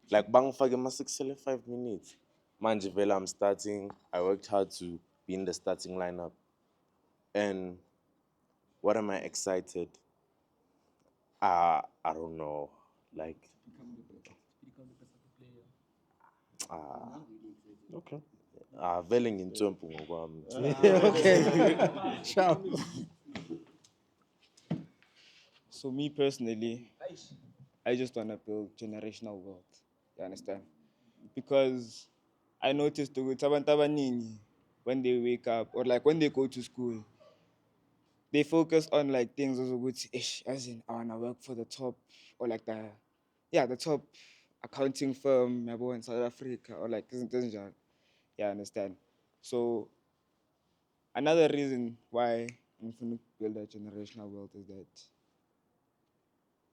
Like bangifake ama-6 5 minutes. Manje vele I'm starting. I worked hard to be in the starting lineup. And what am I excited? I don't know. Like
Okay.
vele ngintswempu ngokwami.
Okay. Ciao.
So me personally, I just want to build generational wealth. You understand? Because I noticed ukuthi abantu abaningi, when they wake up or like when they go to school, they focus on like things as in I wanna work for the top or like the top accounting firm yabo in South Africa or like izinto ezinjalo. Yeah, understand. So another reason why I'm going to build a generational wealth is that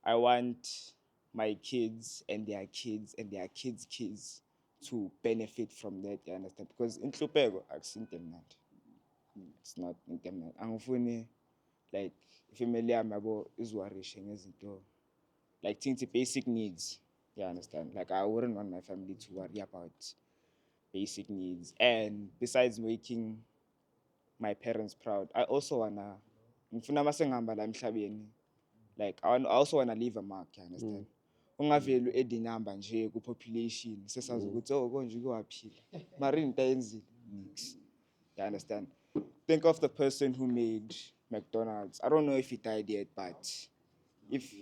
I want my kids and their kids and their kids' kids to benefit from that, you understand? Because in Tlupego, it's not intimate. Angifuni like family yami yabo izwarishe ngezinto like things basic needs, you understand? Like I wouldn't want my family to worry about basic needs. And besides making my parents proud, I also wanna ngifuna mase ngihamba la emhlabeni, like I also wanna leave a mark, you understand? Ungaveli u-add inamba nje ku-population sesazi ukuthi konje kuwaphila mara into ayenzile. You understand? Think of the person who made McDonald's. I don't know if he died yet, but if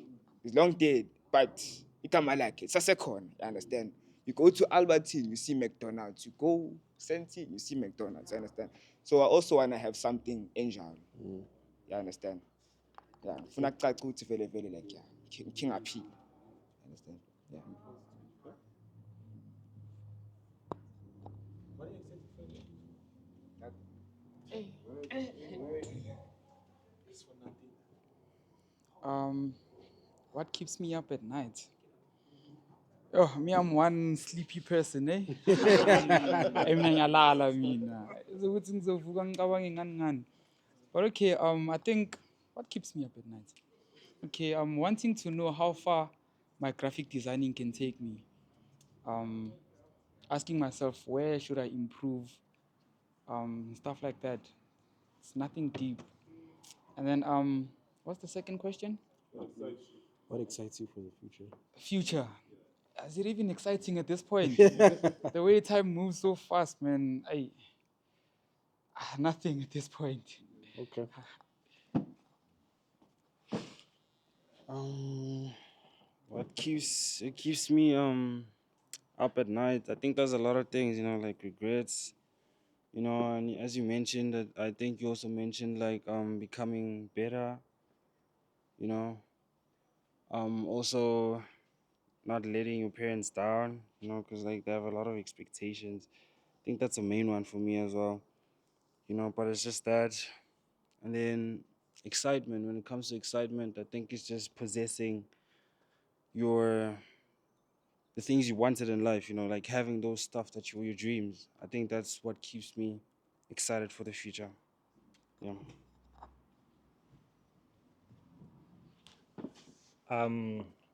he's long dead, but igama lakhe sasekhona, you understand? You go to Albertine, you see McDonald's. You go Sandton, you see McDonald's, you understand? So I also want to have something enjalo. You understand? Yeah. Funa kucace ukuthi vele vele like yeah, ngingaphila. Understand? Yeah.
What keeps me up at night? Oh, me, I'm one sleepy person, eh? Mina ngiyalala mina. Ukuthi ngizovuka ngicabange ngani ngani. But okay, I think what keeps me up at night? Okay, I'm wanting to know how far my graphic designing can take me. Asking myself where should I improve? Stuff like that. It's nothing deep. And then what's the second question?
What excites you for the future?
Future. Is it even exciting at this point? The way time moves so fast, man. Nothing at this point.
Okay.
What keeps me up at night? I think there's a lot of things, like regrets, and as you mentioned, that I think you also mentioned like becoming better, you know, also not letting your parents down, because like they have a lot of expectations. I think that's a main one for me as well, but it's just that. And then excitement. When it comes to excitement, I think it's just possessing the things you wanted in life, like having those stuff that were your dreams. I think that's what keeps me excited for the future. Yeah.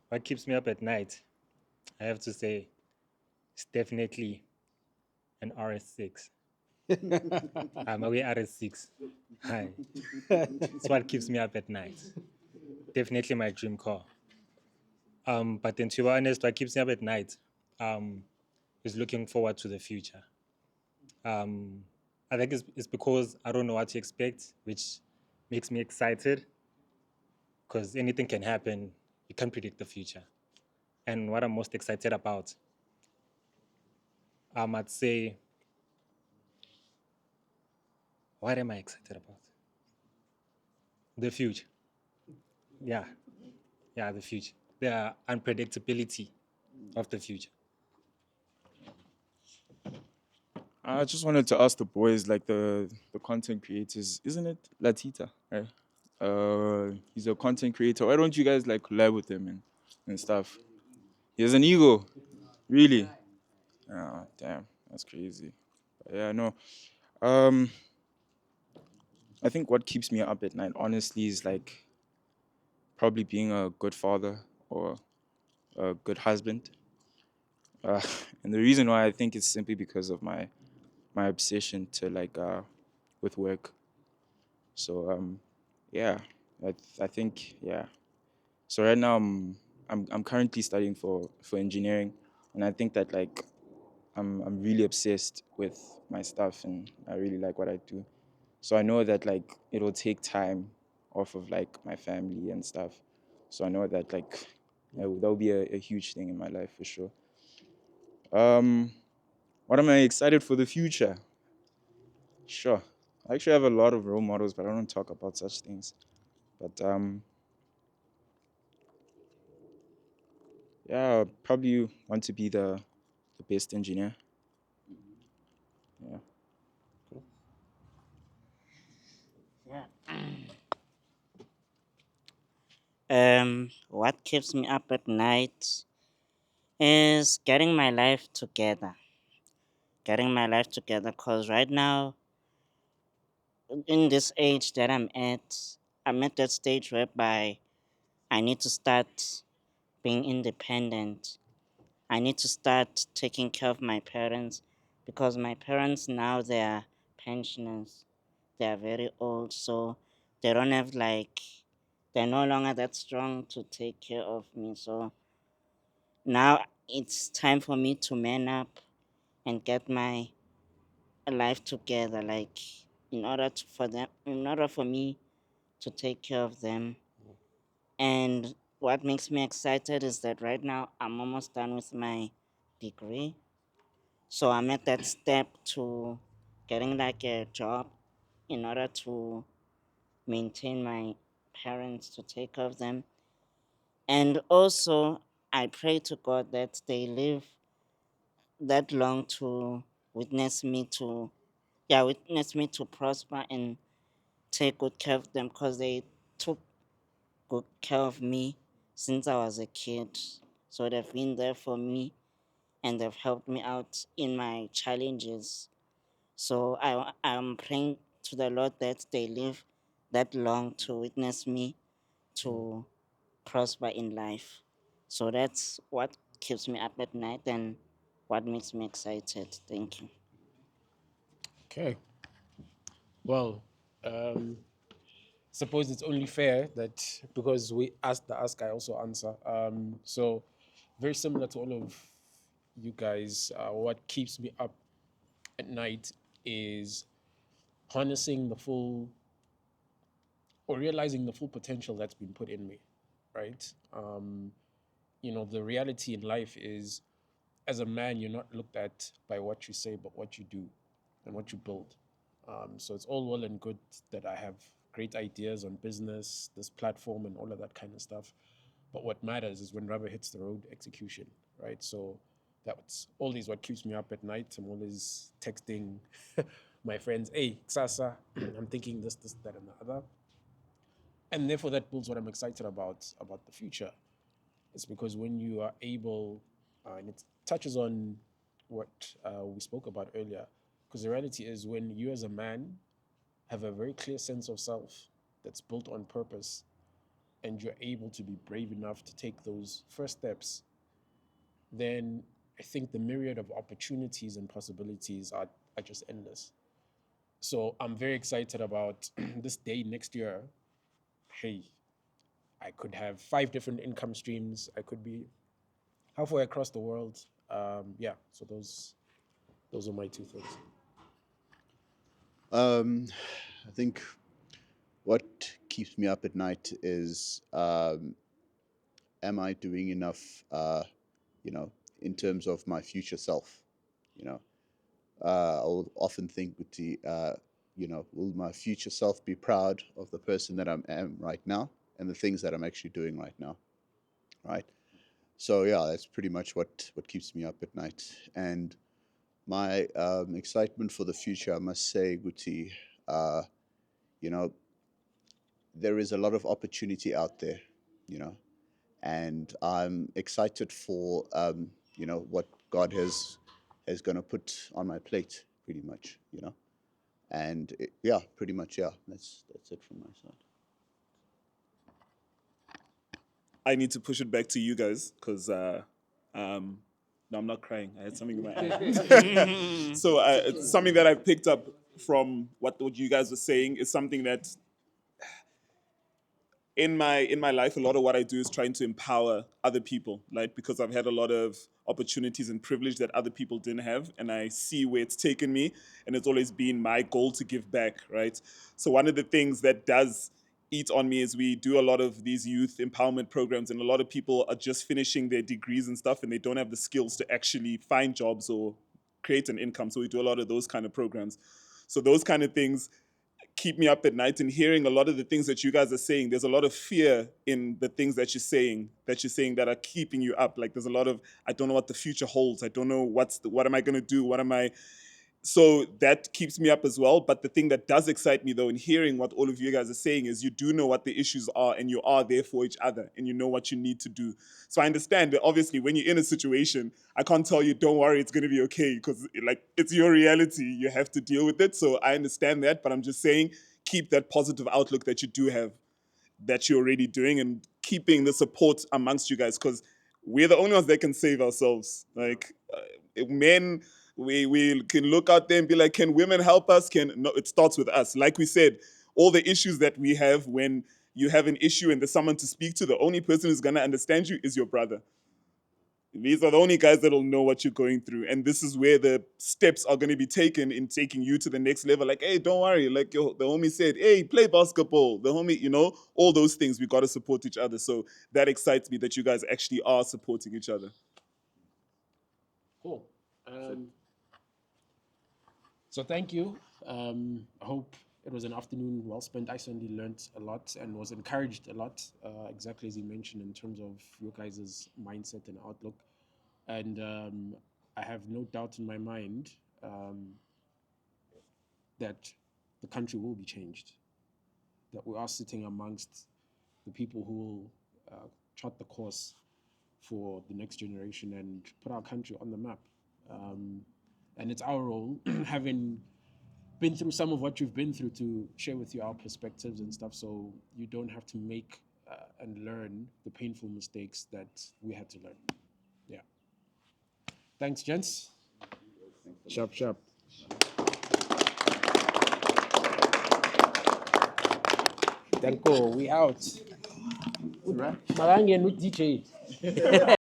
What keeps me up at night, I have to say, it's definitely an RS6. I'm away RS6. Hi. It's what keeps me up at night. Definitely my dream car. But then to be honest, what keeps me up at night is looking forward to the future. I think it's because I don't know what to expect, which makes me excited because anything can happen. You can't predict the future. And what I'm most excited about, I might say, what am I excited about? The future. Yeah. Yeah, the future. The unpredictability of the future.
I just wanted to ask the boys, like the content creators, isn't it Latita, right? He's a content creator. Why don't you guys like collab with him and stuff? He has an ego, really. Oh, damn, that's crazy. But yeah, no. Um, I think what keeps me up at night, honestly, is like probably being a good father or a good husband. Uh, and the reason why I think it's simply because of my obsession to like with work. So yeah, I think yeah. So right now I'm currently studying for engineering, and I think that like I'm really obsessed with my stuff, and I really like what I do. So I know that like it'll take time off of like my family and stuff. So I know that like that'll be a huge thing in my life for sure. Um, what am I excited for the future? Sure. I actually have a lot of role models, but I don't talk about such things. But yeah, probably want to be the best engineer. Yeah.
What keeps me up at night is getting my life together. Getting my life together, because right now, in this age that I'm at that stage whereby I need to start being independent. I need to start taking care of my parents because my parents now they are pensioners. They are very old, so they don't have like they're no longer that strong to take care of me. So now it's time for me to man up and get my life together. Like in order for me to take care of them. And what makes me excited is that right now I'm almost done with my degree. So I'm at that step to getting like a job in order to maintain my parents, to take care of them. And also, I pray to God that they live that long to witness me to, witness me to prosper and take good care of them because they took good care of me since I was a kid. So they've been there for me and they've helped me out in my challenges. So I'm praying to the Lord that they live that long to witness me to prosper in life. So that's what keeps me up at night and what makes me excited. Thank you.
Okay. Well, um, suppose it's only fair that because we asked the ask, I also answer. So, very similar to all of you guys, what keeps me up at night is harnessing the full or realizing the full potential that's been put in me, right? The reality in life is as a man, you're not looked at by what you say, but what you do and what you build. So it's all well and good that I have great ideas on business, this platform, and all of that kind of stuff. But what matters is when rubber hits the road, execution, right? So that's always what keeps me up at night. I'm always texting my friends, hey, Sasa, I'm thinking this, that, and the other. And therefore, that builds what I'm excited about the future. It's because when you are able, and it touches on what we spoke about earlier, because the reality is when you as a man have a very clear sense of self that's built on purpose, and you're able to be brave enough to take those first steps, then I think the myriad of opportunities and possibilities are just endless. So I'm very excited about this day next year. Hey, I could have 5 different income streams. I could be halfway across the world. Yeah, so those are my 2 things.
I think what keeps me up at night is, am I doing enough, in terms of my future self? You know, I'll often think, will my future self be proud of the person that I am right now and the things that I'm actually doing right now, right? So yeah, that's pretty much what keeps me up at night. And my excitement for the future, I must say, Guti, you know, there is a lot of opportunity out there, you know, and I'm excited for what God has going to put on my plate, pretty much, and yeah, pretty much, yeah. That's it from my side.
I need to push it back to you guys because no, I'm not crying. I had something in my eye. So it's something that I picked up from what you guys were saying is something that in my life, a lot of what I do is trying to empower other people, like because I've had a lot of opportunities and privilege that other people didn't have, and I see where it's taken me, and it's always been my goal to give back, right? So one of the things that does eat on me is we do a lot of these youth empowerment programs, and a lot of people are just finishing their degrees and stuff, and they don't have the skills to actually find jobs or create an income. So we do a lot of those kind of programs. So those kind of things keep me up at night, and hearing a lot of the things that you guys are saying, there's a lot of fear in the things that you're saying that are keeping you up. Like there's a lot of, I don't know what the future holds. I don't know what am I going to do? So that keeps me up as well. But the thing that does excite me though, in hearing what all of you guys are saying, is you do know what the issues are and you are there for each other and you know what you need to do. So I understand that obviously when you're in a situation, I can't tell you, don't worry, it's going to be okay, because like it's your reality. You have to deal with it. So I understand that, but I'm just saying, keep that positive outlook that you do have, that you're already doing, and keeping the support amongst you guys, because we're the only ones that can save ourselves. Like men, we can look out there and be like, can women help us? No, it starts with us. Like we said, all the issues that we have, when you have an issue and there's someone to speak to, the only person who's going to understand you is your brother. These are the only guys that'll know what you're going through. And this is where the steps are going to be taken in taking you to the next level. Like, hey, don't worry. Like the homie said, hey, play basketball. The homie, all those things, we got to support each other. So that excites me that you guys actually are supporting each other.
Cool. So thank you. I hope it was an afternoon well spent. I certainly learned a lot and was encouraged a lot, exactly as you mentioned, in terms of your guys' mindset and outlook. And I have no doubt in my mind that the country will be changed, that we are sitting amongst the people who will chart the course for the next generation and put our country on the map. And it's our role, having been through some of what you've been through, to share with you our perspectives and stuff, so you don't have to make and learn the painful mistakes that we had to learn. Yeah. Thanks, gents. Sharp, sharp. Thank you. We out. Marangi and DJ.